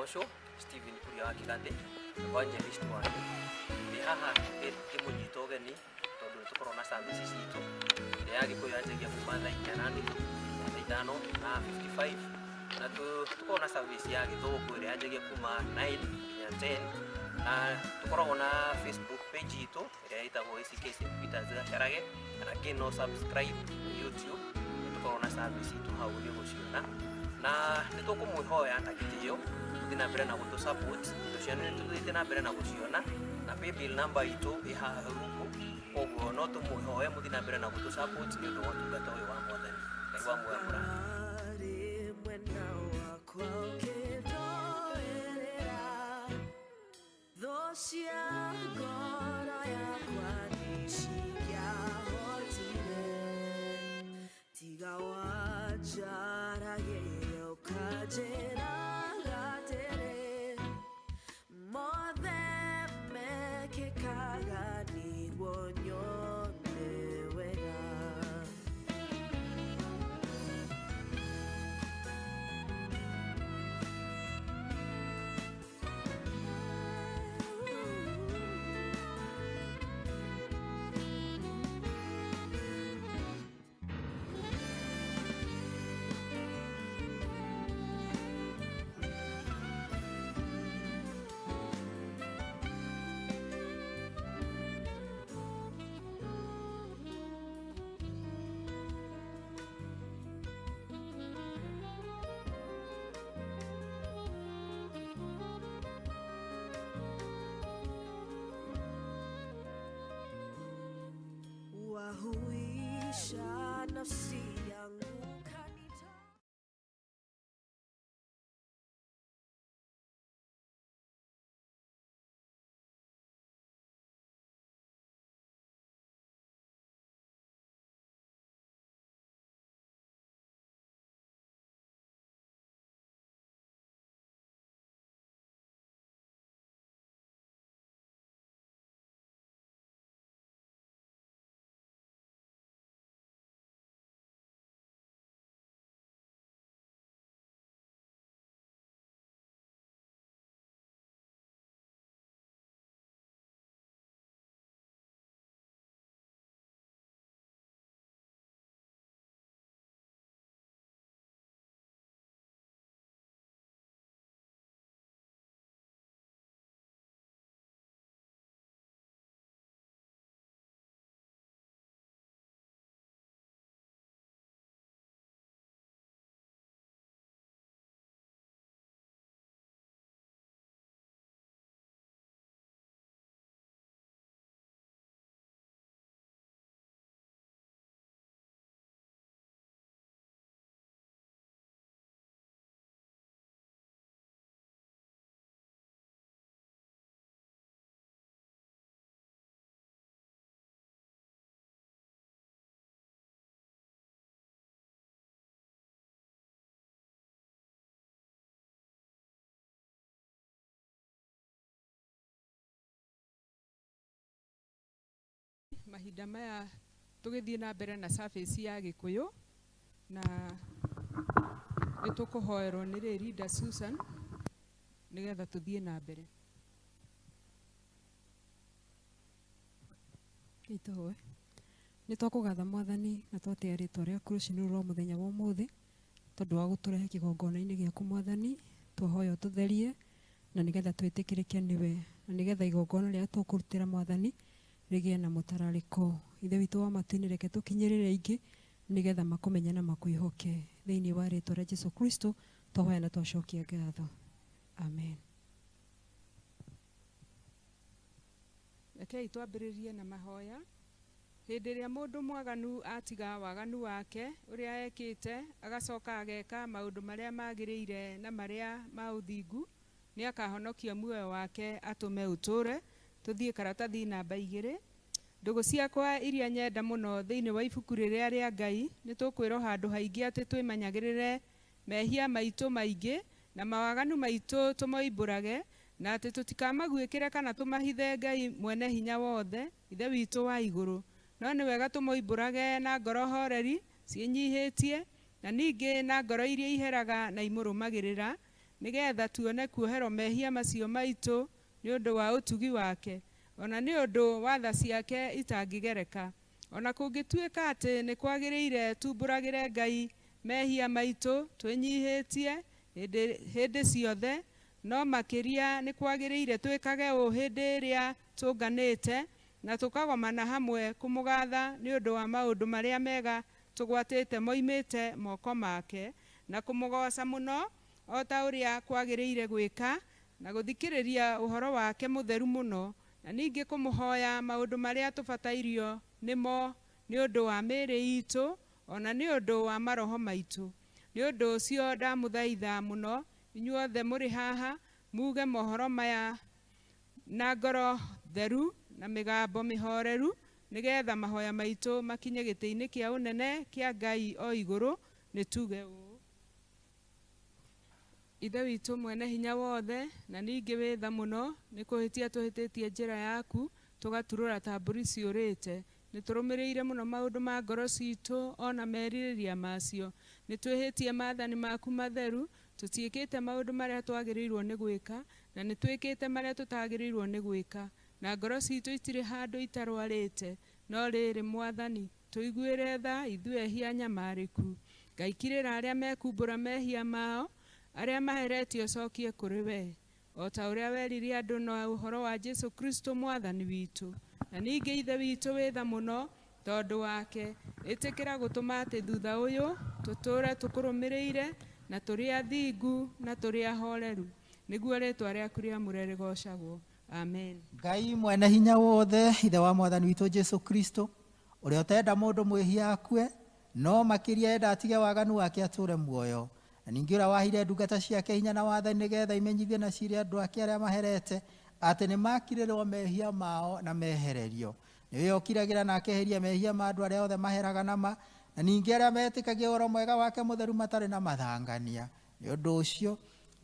Ngosho Steven Kuria Kilande evangelist wanyu bihaha emunyito gani todo tukorona services itu yagi ko yaje kumanda inyanani na 55 na tukorona service yagi to ko yaje kuma 9 ya 10 na tukorona Facebook page itu yaita voice case bitaza sharage na kino subscribe YouTube tukorona service itu hauli hoshina na nitoko muhoya takitiyo dina bere na kuto support to channel tu dina bere na kusiona na paybill number itu iha ruku ogo no to muhoya mudina bere na kuto support ni do watu gatowe wa moda ni wa muamura wahuisha nafsi yangu kanita. Mahinda maya tugithie na mbere na service ya gikuyu na nitukuhoerwo ni leader Susan nigetha tuthie na mbere itowe nitwakugatha mwathani na twatia ritwa riaku rucini rwa muthenya wa umuthi tondu wa guturehe kigongona-ini giaku mwathani twahoya ututherie na nigetha twitikirike niwe na nigetha igongona ria tukurutira mwathani rigie na mutarariko ithe witu wa matu-ini reke tukinyirire ingi nigetha makumenya na makwihoke thiini wa ritwa ria Jesu Kristo twahoya na twacokia ngatho amen. Rekei twambiririe na mahoya. Hindi ria mundu mwaganu atiga waganu wake uria ekite agacoka ageka maundu maria magiriire na maria mauthingu ni akahonokio muoyo wake atume uture. Tuthie karatathi namba 2. Ndugu ciakwa iria nyenda muno thiini wa ibuku riria ria Ngai nitukwirwo handu haingi ati twimanyagirire mehia maitu maingi na mawaganu maitu tumoimburage na ati tutikamagwikire kana tumahithe Ngai mwene hinya wothe ithe witu wa iguru no ni wega tumoimburage na ngoro horeri ciinyihitie na ningi na ngoro iria iheraga na imurumagirira nigetha tuone kuoherwo mehia macio maitũ nĩ ũndũ wa ũtugi wake, ona nĩ ũndũ wa tha ciake itangĩgereka. Ona kũngĩtuĩka atĩ nĩ kwagĩrĩire tumbũragĩre Ngai mehia maitũ twĩnyihĩtie hĩndĩ ciothe, no makĩria nĩ kwagĩrĩire twĩkage ũũ hĩndĩ ĩrĩa tũnganĩte na tũkagomana hamwe kũmũgatha nĩ ũndũ wa maũndũ marĩa mega tũgwatĩte moimĩte moko make, na kũmũgoca mũno o ta ũrĩa kwagĩrĩire gwĩka, na gũthikĩrĩria ũhoro wake mũtheru mũno, na ningĩ kũmũhoya maũndũ marĩa tũbatairio nĩmo nĩ ũndũ wa mĩĩrĩ itũ, ona nĩ ũndũ wa maroho maitũ. Nĩ ũndũ ũcio ndamũthaitha mũno inyuothe mũrĩ haha muge mohoro maya na ngoro theru na mĩgambo mĩhoreru, nĩgetha mahoya maitũ makinye gĩtĩ-inĩ kĩa ũnene kĩa Ngai o igũrũ. Nĩ tuge ũũ: Ithe witũ mwene hinya wothe, na ningĩ wĩ tha mũno, nĩ kũhĩtia tũhĩtĩtie njĩra yaku tũgaturũra ta mbũri ciũrĩte. Nĩ tũrũmĩrĩire mũno maũndũ ma ngoro citũ ona merirĩria macio. Nĩ twĩhĩtie maathani maku matheru, tũtiĩkĩte maũndũ marĩa twagĩrĩirwo nĩ gwĩka, na nĩ twĩkĩte marĩa tũtagĩrĩirwo nĩ gwĩka, na ngoro citũ itirĩ handũ itarwarĩte. No rĩrĩ Mwathani, tũiguĩre tha ithuĩ ehia nyamarĩku. Ngai kirĩra arĩa mekumbũra mehia mao, arĩa maheretio cokie kũrĩ we, o ta ũrĩa werire andũ na ũhoro wa Jesu Kristo Mwathani witũ. Na ningĩ Ithe witũ wĩ tha mũno tondũ wake, ĩtĩkĩra gũtũma atĩ thutha ũyũ tũtũũre tũkũrũmĩrĩire na tũrĩ athingu na tũrĩ ahoreru, nĩguo rĩĩtwa rĩaku rĩamũre rĩgocagwo. Amen. Ngai mwene hinya wothe, Ithe wa Mwathani witũ Jesu Kristo, ũrĩa ũtenda mũndũ mwĩhia akue, no makĩria enda atige waganu wake atũũre muoyo, na ningĩ ũrĩa wahire ndungata ciake hinya na wathani nĩgetha imenyithie na ciĩre andũ ake arĩa maherete atĩ nĩ makirĩrwo mehia mao na mehererio. Nĩwe okiragĩra na akeheria mehia ma andũ arĩa othe maheraga nama, na ningĩ arĩa metĩkagia ũhoro mwega wake mũtheru matarĩ na mathangania. Nĩ ũndũ ũcio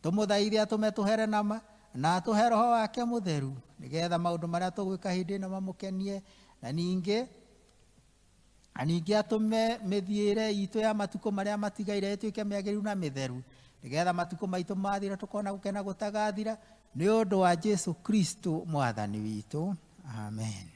tũmũthaithe atũme tũhere nama na atũhe roho wake mũtheru, nĩgetha maũndũ marĩa tũgwĩka hĩndĩ ĩno mamũkenie, na ningĩ atũme mĩthiĩre itũ ya matukũ marĩa matigaire ĩtuĩke mĩagĩrĩru na mĩtheru, nĩgetha matukũ maitũ mathira tũkona gũkena gũtagathira, nĩ ũndũ wa Jesu Kristo Mwathani witũ. Amen.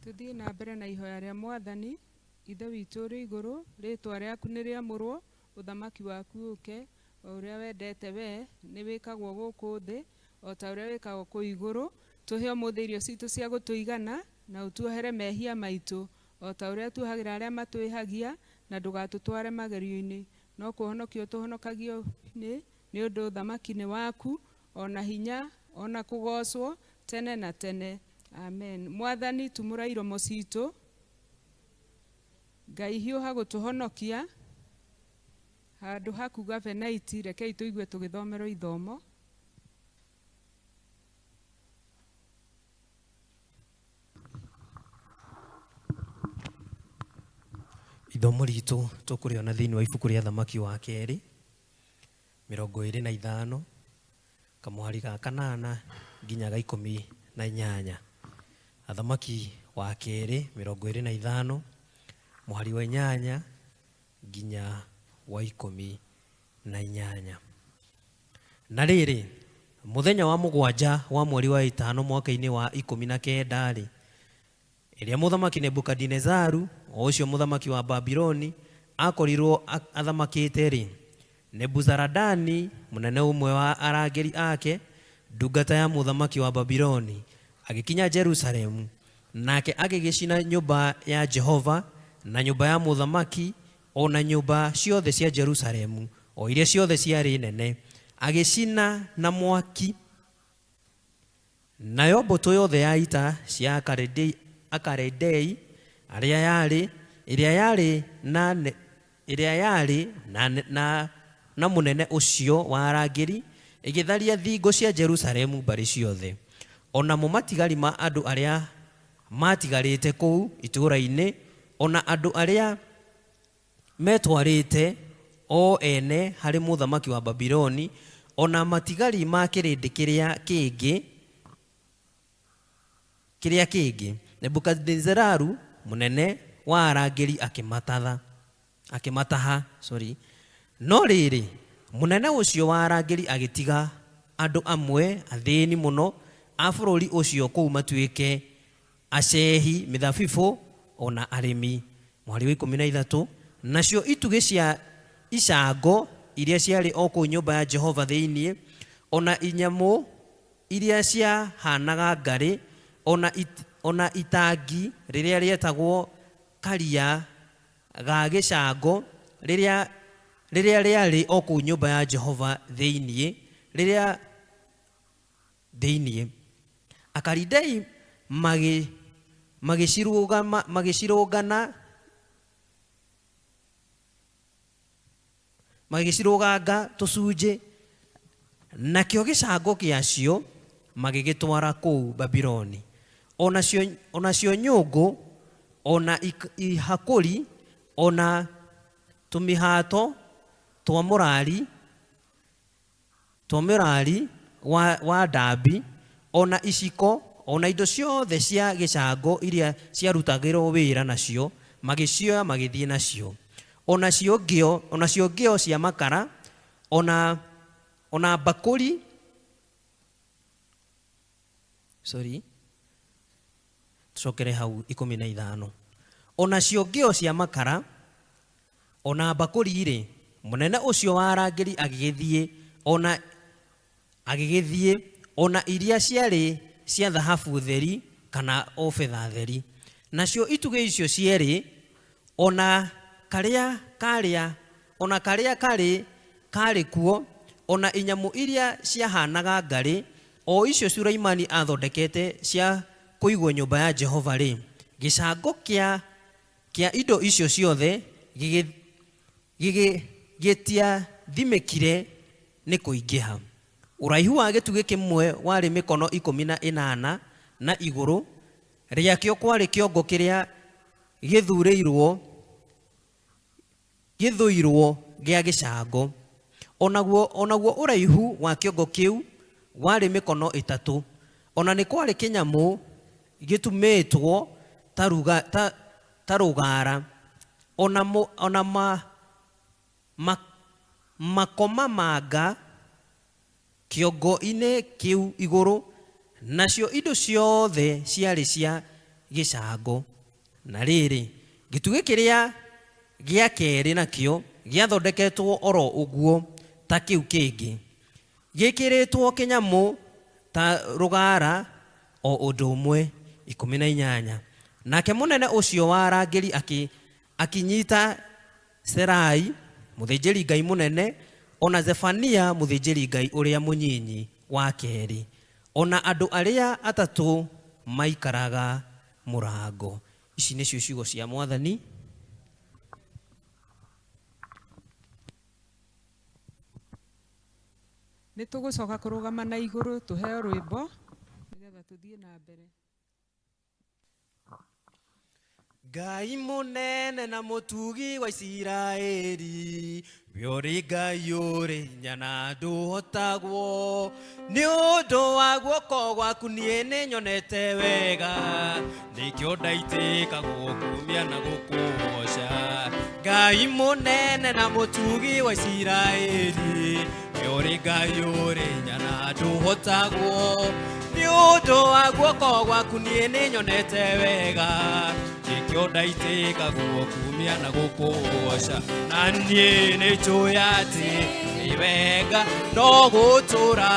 Tuthiĩ na mbere na ihoya rĩa Mwathani. Ithe witũ ũrĩ igũrũ, rĩĩtwa rĩaku nĩ rĩamũrwo, ũthamaki waku ũke, o ũrĩa wendete we nĩ wĩkagwo gũkũ thĩ o ta ũrĩa wĩkagwo kũu igũrũ. Tũhe ũmũthĩ irio citũ cia gũtũigana, na ũtuohere mehia maitũ o ta ũrĩa tuohagĩra arĩa matwĩhagia, na ndũgatũtware magerio-inĩ, no kũhonokio tũhonokagio-nĩ nĩ ũndũ ũthamaki nĩ waku, ona hinya, ona kũgocwo tene na tene. Amen. Mwathani tumũra iromo citũ, Ngai hiũha gũtũhonokia, handũ hakuga venaiti, rekei tũigue tũgĩthomerwo ithomo. Ithomo ritũ tũkũrĩona thĩinĩ wa ibuku rĩa Thamaki wa kerĩ 25 kamũhari ga 8 nginya ga 18. Thamaki wa kerĩ 25 mũhari wa 8 nginya wa 18. Na rĩrĩ, mũthenya wa 7 wa mweri wa 5 mwaka-inĩ wa 19 ĩrĩa mũthamaki Nebukadinezaru, o ũcio mũthamaki wa Babiloni, akorirwo athamakĩte rĩ, Nebuzaradani, mũnene ũmwe wa arangĩri ake, ndungata ya mũthamaki wa Babiloni, agĩkinya Jerusalemu, nake agĩgĩcina nyũmba ya Jehova na nyũmba ya mũthamaki, o na nyũmba ciothe cia Jerusalemu, o iria ciothe ciarĩ nene, agĩcina na mwaki. Nayo mbũtũ yothe ya ita cia Akaredei ĩrĩa yarĩ na mũnene ũcio wa arangĩri ĩgĩtharia thingo cia Jerusalemu mbarĩ ciothe. Onamo matigari ma andũ arĩa matigarĩte kũu itũũra-inĩ, ona andũ arĩa metwarĩte o ene harĩ mũthamaki wa Babiloni, ona matigari ma kĩrĩndĩ kĩrĩa kĩngĩ, Nebukadnezararu mũnene wa arangĩri akĩmataha, no rĩrĩ mũnene ũcio wa arangĩri agĩtiga andũ amwe athĩni mũno a bũrũri ũcio kũu matuĩke acehi mĩthabibũ ona arĩmi. Mweri wa 13 nacio itugĩ cia icango iria ciarĩ o kũu nyũmba ya Jehova thĩinĩ, ona inyamũ iria ciahanaga ngarĩ, ona itangi rĩrĩa rĩetagwo karia ga gĩcango rĩrĩa rĩarĩ o kũu nyũmba ya Jehova thĩinĩ, Akalidei magĩcirũganga tũcunjĩ, nakĩo gĩcango gĩacio magĩgĩtwara kũu Babuloni. Onacio nyũngũ, ona ihakũri, ona tũmĩhato twa mũrari wa ndambi, ona iciko, ona indo ciothe cia gĩcango iria ciarutagĩrwo wĩra nacio magĩcioya magĩthiĩ nacio. Onacio ngĩo cia makara, ona mbakũri, tũcokere hau 15. Onacio ngĩo cia makara, ona mbakũri-rĩ, mũnene ũcio wa arangĩri agĩgĩthiĩ, ona iria ciarĩ cia thahabu theri kana o betha theri. Nacio itugĩ icio cierĩ, ona karĩa karĩ kuo, ona inyamũ iria ciahanaga ngarĩ, o icio Sulaimani athondekete cia kũigwo nyũmba ya Jehova rĩ, gĩcango kĩa indo icio ciothe gĩtiathimĩkire nĩ kũingĩha. Ũraihu wa gĩtugĩ kĩmwe warĩ mĩkono 18 na igũrũ rĩakĩo kwarĩ kĩongo kĩrĩa gĩthũirwo gĩa gĩcango. Onaguo ũraihu wa kĩongo kĩu warĩ mĩkono 3. Ona nĩ kwarĩ kĩnyamũ gĩtumĩtwo ta rũgara, ona makomamanga kĩongo-inĩ kĩu igũrũ, nacio indo ciothe ciarĩ cia gĩcango. Na rĩrĩ, gĩtugĩ kĩrĩa gĩa kerĩ nakĩo gĩathondeketwo oro ũguo ta kĩu kĩngĩ, gĩkĩrĩtwo kĩnyamũ ta rũgara o ũndũ ũmwe. 18. Nake mũnene ũcio wa arangĩri akinyita Serai mũthĩnjĩri Ngai mũnene, ona Zefania mũthĩnjĩri Ngai ũrĩa mũnyinyi wa kerĩ, ona andũ arĩa 3 maikaraga mũrango. Ici nĩcio ciugo cia Mwathani. Nĩ tũgũcoka kũrũgama na igũrũ tũheo rwĩmbo nĩgetha tũthiĩ na mbere. Ngai mũnene na mũtugi wa Isiraeli, we ũrĩ Ngai ũrĩ hinya na ndũhotagwo, nĩ ũndũ wa guoko gwaku niĩ nĩ nyonete wega, nĩkĩo ndaitĩkagwo kumia na gũkũgoca. Ngai mũnene na mũtugi wa Isiraeli, we ũrĩ Ngai ũrĩ hinya na ndũhotagwo, nĩ ũndũ wa guoko gwaku niĩ nĩ nyonete wega, nĩkĩo ndaitĩkagwo kumia na gũkũgoca. Na niĩ nĩ njũĩ atĩ nĩ wega no gũtũra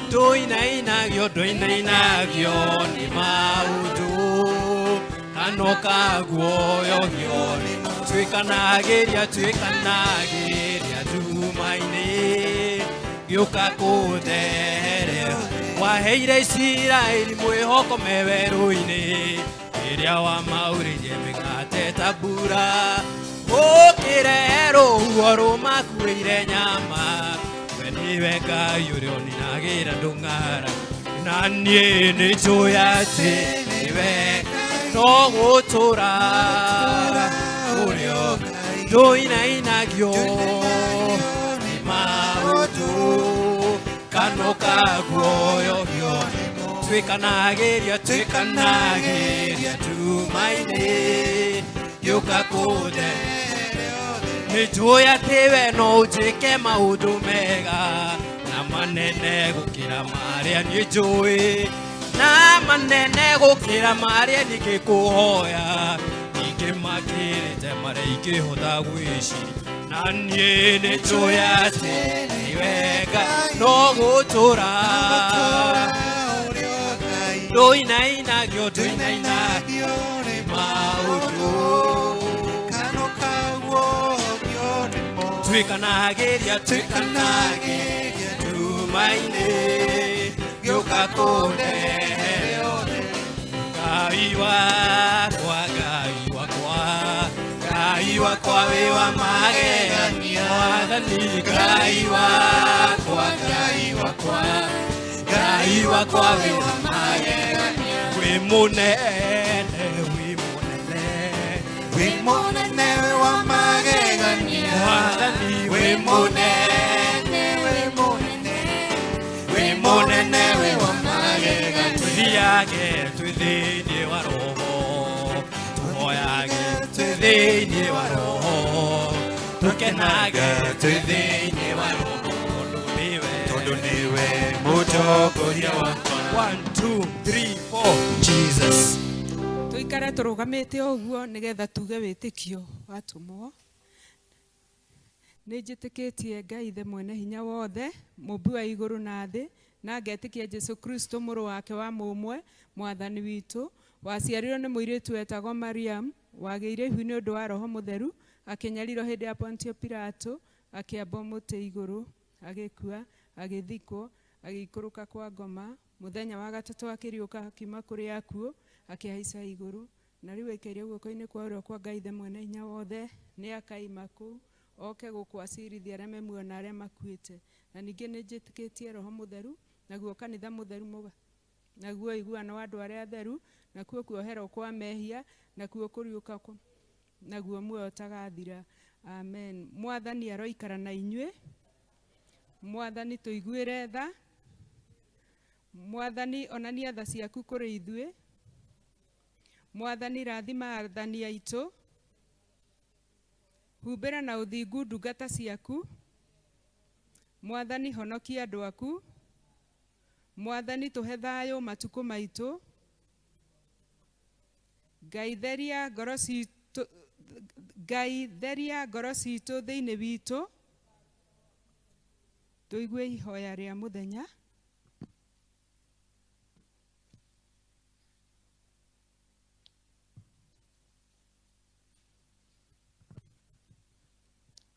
ndũinainagio nĩ maũndũ, kanoka guoyohio twĩkanagĩria nduma-inĩ gĩũka kũndehere. Waheire Isiraeli mwĩhoko me werũ-inĩ, rĩrĩa wamaurĩire mĩgate ta mbura, ũkĩrehe rũhuho rũmakuĩire nyama. We nĩwe Ngai ũrĩa ũninagĩra ndũng'ara, na niĩ nĩ njũĩ atĩ nĩwe no gũtũra ũrĩa ndũinainagio nĩ maũndũ, kanoka guoyohio twĩkanagĩria nduma-inĩ gĩũka kũndehere. Nĩnjũĩ atĩ we no ũnjĩke maũndũ mega na manene gũkĩra marĩa niĩ njũĩ, na manene gũkĩra marĩa niĩ ngĩkũhoya, ningĩ makĩrĩte marĩa ingĩhota gwĩciria, na niĩ nĩnjũĩ atĩ nĩwe Ngai no gũtũra ndũinainagio nĩ maũndũ twĩkanagĩria nduma-inĩ gĩũka kũndehe Ngai wakwa Ngai wakwa wĩ wa magegania Mwathani Ngai wakwa wĩ wa magegania wĩ mũnene wĩ wa magegania Mwathani wĩ mũnene wĩ wa magegania twĩthiage twĩ thĩinĩ wa roho tũhoyage twĩ thĩinĩ wa roho tũkenage twĩ thĩinĩ wa roho tondũ nĩwe mũtongoria wakwa 1 2 3 4 Jesus. Tuikare turugamite uguo nigetha tuge wĩtĩkio watũmwo. Nĩ njĩtĩkĩtie Ngai ithe mwene hinya wothe, mũmbi wa igũrũ na thĩ, na ngetĩkia Jesu Kristo mũrũ wake wa mũmwe, mwathani witũ, waciarirwo nĩ mũirĩtu wetagwo Mariam, wagĩire ihu nĩ ũndũ wa Roho Mũtheru, akĩnyarirwo hĩndĩ ya Pontio Pilato, akĩambwo mũtĩ igũrũ, agĩkua, agĩthikwo, agĩikũrũka kwa ngoma, mũthenya wa gatatũ akĩriũka akiuma kũrĩ akuũ, akĩhaica igũrũ, na rĩu aikaire guoko-inĩ kwa ũrĩo kwa Ngai ithe mwene hinya wothe, nĩ akaima kũu, oke gũkwacirithia arĩa memuona arĩa makuĩte. Na ningĩ nĩ njĩtĩkĩtie Roho Mũtheru, naguo kanitha mũtheru mũga, naguo iguano wa andũ arĩa atheru, nakuo kuoherwo kwa mehia, nakuo kũriũka kwa, naguo muoyo ũtagathira. Amen. Mwathani aroikara na inyuĩ. Mwathani tũiguĩre tha. Mwathani onania tha ciaku kũrĩ ithuĩ. Mwathani rathima athani aitũ. Humbĩra na ũthingu ndungata ciaku. Mwathani honokia andũ aku. Mwathani tũhe thayũ matukũ maitũ. Ngai theria ngoro citũ thĩinĩ witũ. Tũigue ihoya rĩa mũthenya.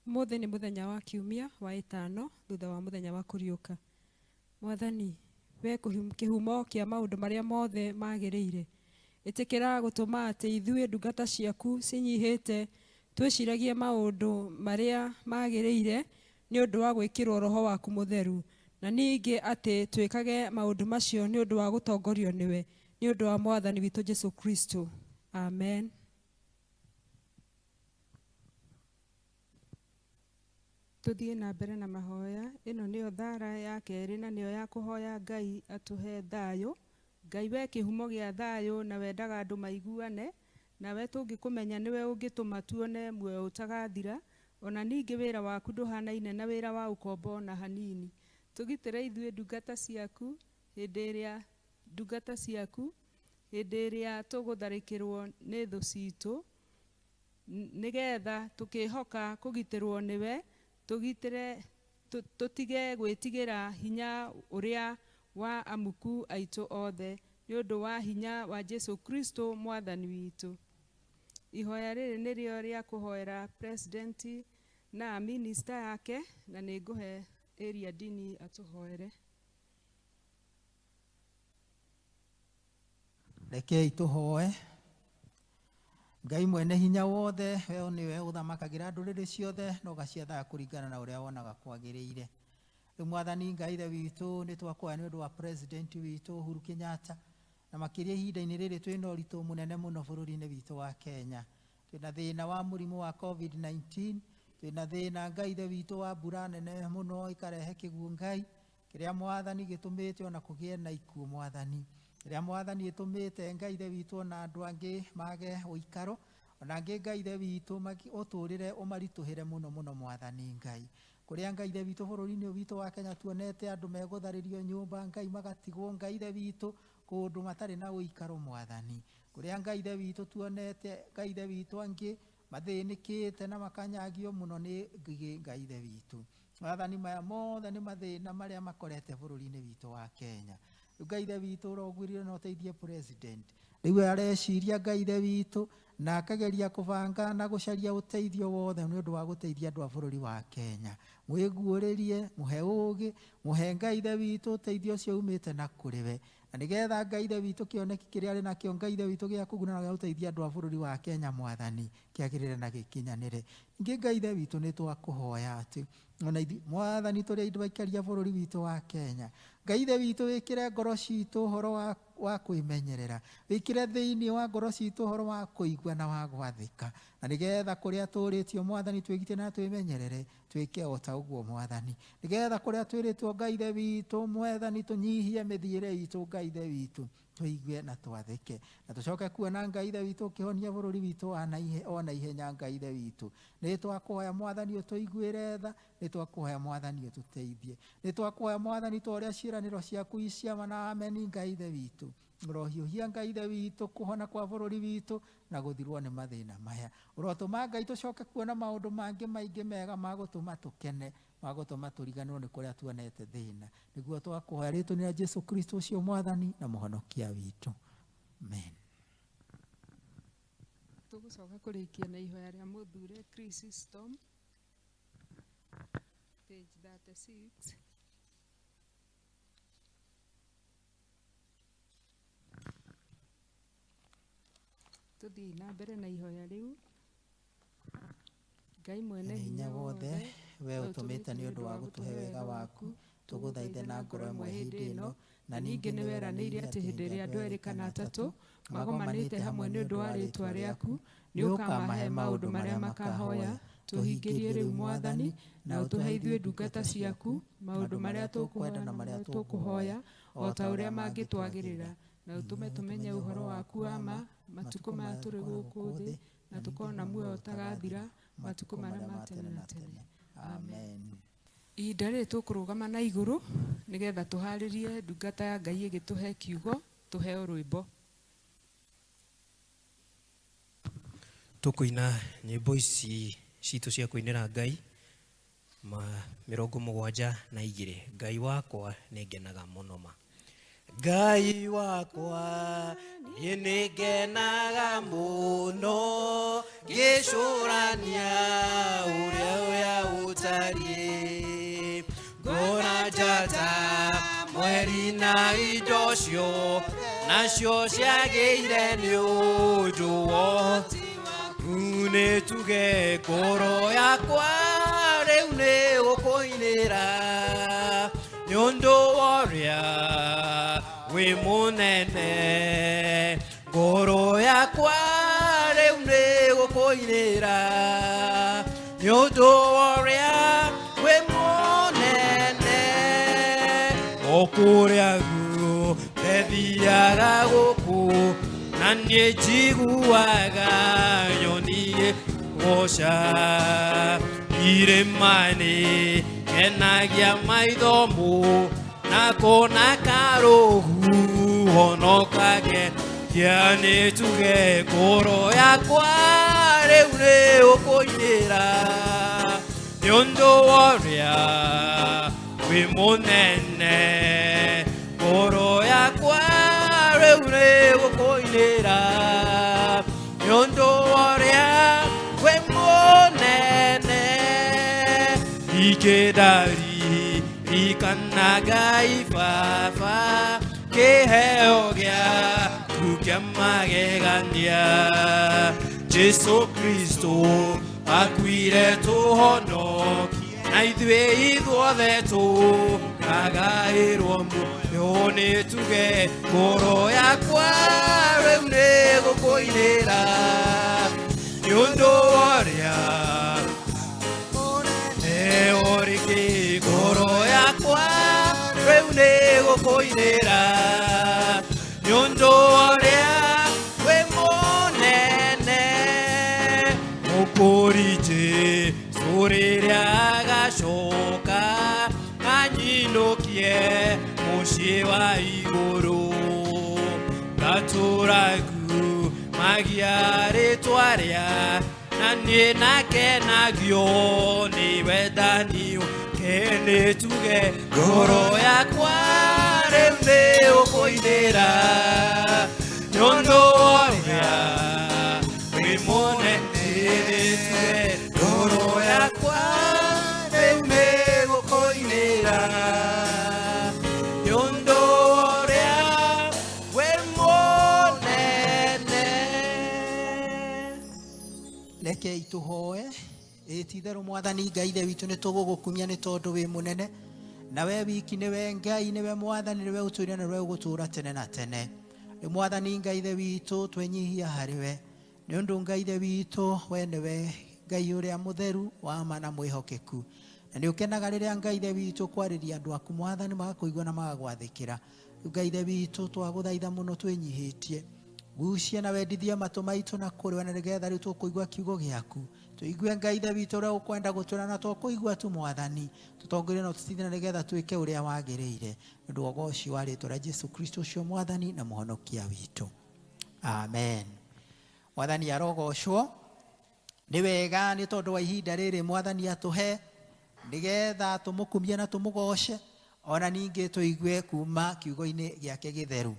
Mũthĩ nĩ mũthenya wa kiumia wa ĩtano thutha wa mũthenya wa kũriũka. Mwathani, we kĩhumo kĩa maũndũ marĩa mothe magĩrĩire, ĩtĩkĩra gũtũma atĩ ithuĩ ndungata ciaku cinyihĩte twĩciragie maũndũ marĩa magĩrĩire nĩ ũndũ wa gwĩkĩrwo Roho waku Mũtheru, na ningĩ atĩ twĩkage maũndũ macio nĩ ũndũ wa gũtongorio nĩwe, nĩ ũndũ wa Mwathani witũ Jesu Kristo. Amen. Tuthiĩ na mbere na mahoya. Ĩno nĩyo thara ya kerĩ na nĩyo ya kũhoya Ngai atũhe thayũ. Ngai we kĩhumo gĩa thayũ, na wendaga andũ maiguane, nawe tũngĩkũmenya nĩwe ũngĩtũma tuone muoyo ũtagathira, ona ningĩ wĩra waku ndũhanaine na wĩra wa ũkombo na hanini. Tũgitĩre ithuĩ ndungata ciaku hĩndĩ ĩrĩa tũgũtharĩkĩrwo nĩ thũ citũ, nĩgetha tũkĩhoka kũgitĩrwo nĩwe, tũtige gwĩtigĩra hinya ũrĩa wa amuku aitũ othe, nĩ ũndũ wa hinya wa Jesu Kristo mwathani witũ. Ihoya rĩrĩ nĩrĩo rĩa kũhoera president na minister yake, na nĩ ngũhe area dini atũhoere. Rekei tũhoe. Ngai mwene hinya wothe, we nĩwe ũthamakagĩra ndũrĩrĩ ciothe na ũgaciathaga kũringana na ũrĩa wonaga kwagĩrĩire. Rĩu Mwathani Ngai ithe witũ, nĩ twakũhoya nĩ ũndũ wa president witũ Uhuru Kenyatta, na makĩria ihinda-inĩ rĩrĩ twĩna ũritũ mũnene mũno bũrũri-inĩ witũ wa Kenya. Twĩna thĩna wa mũrimũ wa COVID-19, twĩna thĩna Ngai ithe witũ wa mbura nene mũno ikarehe kĩguũ Ngai, kĩrĩa Mwathani gĩtũmĩte ona kũgĩe na ikuũ Mwathani. Kĩrĩa Mwathani ĩtũmĩte Ngai ithe witũ na andũ angĩ mage ũikaro, ona ngä Ngai ithe witå å tå rä re å maritå hä re må no må no Mwathani Ngai kå rä a Ngai ithe witå bå rå ri-inä å witå wa Kenya tuonete andå megå tharä rio nyå mba Ngai magatigwo Ngai ithe witå kå ndå matarä na å ikaro Mwathani kå rä a Ngai ithe witå tuonete Ngai ithe witå angä mathä nä kä te na makanyagio må no nä ngigä Ngai ithe witå Mwathani maya mothe nä mathä na marä a makorete bå rå ri-inä witå wa Kenya rä u Ngai ithe witå å rogwä rire na å teithie president rä u areciria Ngai ithe witå na akageria kå banga na gå caria å teithio wothe nä å ndå wa gå teithia andå a bå rå ri wa Kenya mwä guå rä rie må he å gä må he Ngai ithe witå å teithio å cio umä te na kå rä we na nä getha Ngai ithe witå kä oneki kä rä a arä nakio Ngai ithe witå gä a kå guna na gä a gå teithia andå a bå rå ri wa Kenya Mwathani kä agä rä re na gä kinyanä re ningä Ngai ithe witå nä twakå hoya atä ona Mwathani tå rä a indå baikaria bå rå ri witå wa Kenya Ngai ithe witå wä kä re ngoro citå å horo wa kwä menyerera wä kä re thä inä wa ngoro citå å horo wa kå igua na wa gwathä ka na nä getha kå rä a tå rä tio Mwathani twä gitä na twä menyerere twä ke o ta å guo Mwathani nä getha kå rä a twä rä two Ngai ithe witå Mwathani tå nyihie mä thiä re itå Ngai ithe witå tå igue na twathä ke na tå coke kuona Ngai ithe witå å kä honia bå rå ri witå o na ihenya Ngai ithe witå nä twakå hoya Mwathani å tå iguä re tha nä twakå hoya Mwathani å tå teithie nä twakå hoya Mwathani to å rä a ciäranä ro ciaku iciama na ameni Ngai ithe witå rohiũhia Ngai ithe witũ kũhona kwa bũrũri witũ na gũthirwo nĩ mathĩna maya ũrotũma Ngai tũcoke kuona maũndũ mangĩ maingĩ mega ma gũtũma tũkene ma gũtũma tũriganĩrwo nĩ kũrĩa tuonete thĩna nĩguo twakũhoya rĩĩtwa-inĩ rĩa Jesũ Kristo ũcio Mwathani na mũhonokia witũ amen. Tũgũcoka kũrĩkia na ihoya rĩa mũthure Chris Storm page 36. Tuthi na mbere na ihoya riu. Ngai mwene hinya wothe we utumite ni undu wa gutuhe wega waku tuguthaithe na ngoro imwe hindi ino na ningi ni weranĩire ati hindi ĩrĩa andũ erĩ kana atatũ magomanĩte hamwe nĩ ũndũ wa rĩĩtwa rĩaku nĩ ũkamahe maũndũ marĩa makahoya tũhingĩrie rĩu Mwathani na ũtũhe ithuĩ ndungata ciaku maũndũ marĩa tũkwenda na marĩa tũkũhoya o ta ũrĩa mangĩtwagĩrĩra na ũtũme tũmenye ũhoro waku wa ma matukũ maya tũrĩ gũkũ thĩ na tũkona muoyo ũtagathira matukũ marĩa ma tene na tene. Amen. Ihinda rĩrĩ tũkũrũgama na igũrũ nĩgetha tũharĩrie ndungata ya Ngai ĩgĩtũhe kiugo tũheo rwĩmbo. Tũkũina nyĩmbo ici citũ cia kũinĩra Ngai 72 Ngai wakwa nĩ ngenaga mũno ma. Ngai wakwa nĩ ngenaga mũno ngĩcũrania ũrĩa ũtariĩ ngona njata mweri na indo cio nacio ciagĩire nĩ ũndũ wa nĩ tuge ngoro yakwa rĩu nĩ gũkũinĩra nĩ ũndũ wa ũrĩa wĩ mũnene ngoro yakwa rĩu nĩ gũkũinĩra nĩ ũndũ wa ũrĩa wĩ mũnene o kũrĩa gũthiaga gũkũ na niĩ njiguaga nyoni gũca irĩma-inĩ kenagia maitho mo na kona karũhu honokagia nĩ tuge ngoro yakwa rĩu nĩ ũkũinĩra nĩ ũndũ wa ũrĩa wĩ mũnene ngoro yakwa rĩu nĩ ũkũinĩra nĩ ũndũ wa ũrĩa wĩ mũnene ikĩndari ikanaga ibaba kĩheo gĩaku kĩa magegania Jesũ Kristo akuire tũhonokie na ithuĩ ithuothe tũkagaĩrwo muoyo nĩ tuge ngoro yakwa rĩu nĩ gũkũinĩra nĩ ũndũ wa ũrĩa oriki ngoro yakwa rĩu nĩ gũkũinĩra nĩ ũndũ wa ũrĩa wĩ mũnene ye mushi wa iguru gaturagu magiare twaria nani nake nagio ni wedani kene tuge goro yakwa rembe okoidera yondo ya wimone tuge goro yakwa rembe okoidera yondo ya wimone Leke ituhoe etithero mwathani ngai ithe witũ nĩ tũgũgũkumia nĩ tondũ wĩ mũnene na we wiki nĩwe ngai nĩwe mwathani nĩwe ũtũire na nĩwe ũgũtũũra tene na tene nĩ mwathani ngai ithe witũ twenyihia harĩ we nĩ ũndũ ngai ithe witũ we nĩwe ngai ũrĩa mũtheru wa ma na mwĩhokeku na nĩ ũkenaga rĩrĩa ngai ithe witũ kwarĩria andũ aku mwathani magakũigua na magagwathĩkĩra ngai ithe witũ twagũthaitha mũno twĩnyihĩtie gucia na wendithia matũ maitũ na kũrĩ we na nĩgetha rĩu tũkũigua kiugo gĩaku tuigue ngai ithe witũ ũrĩa ũkwenda gũtwĩra na tũkũigua tu mwathani tũtongorie na tũtithie na nĩgetha twĩke ũrĩa wagĩrĩire nĩ ũndũ wa ũcio wa rĩĩtwa rĩa Jesu Kristo ũcio mwathani na mũhonokia witũ amen. Mwathani arogocwo nĩ wega nĩ tondũ wa ihinda rĩrĩ mwathani atũhe nĩgetha tũmũkumie na tũmũgoce ona ningĩ tũigue kuma kiugo-inĩ gĩake gĩtheru.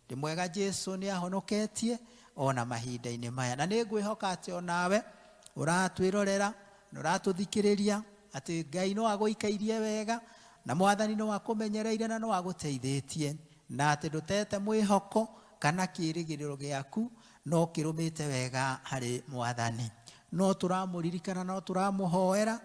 Ndĩ mwega Jesu nĩ ahonoketie ona mahinda-inĩ maya na nĩ ngwĩhoka atĩ onawe ũratwĩrorera na ũratũthikĩrĩria atĩ Ngai no agũikairie wega na mwathani no akũmenyereire na no agũteithĩtie na atĩ ndũtete mwĩhoko kana kĩĩrĩgĩrĩro gĩaku no kĩrũmĩte wega harĩ mwathani no tũramũririkana no tũramũhoera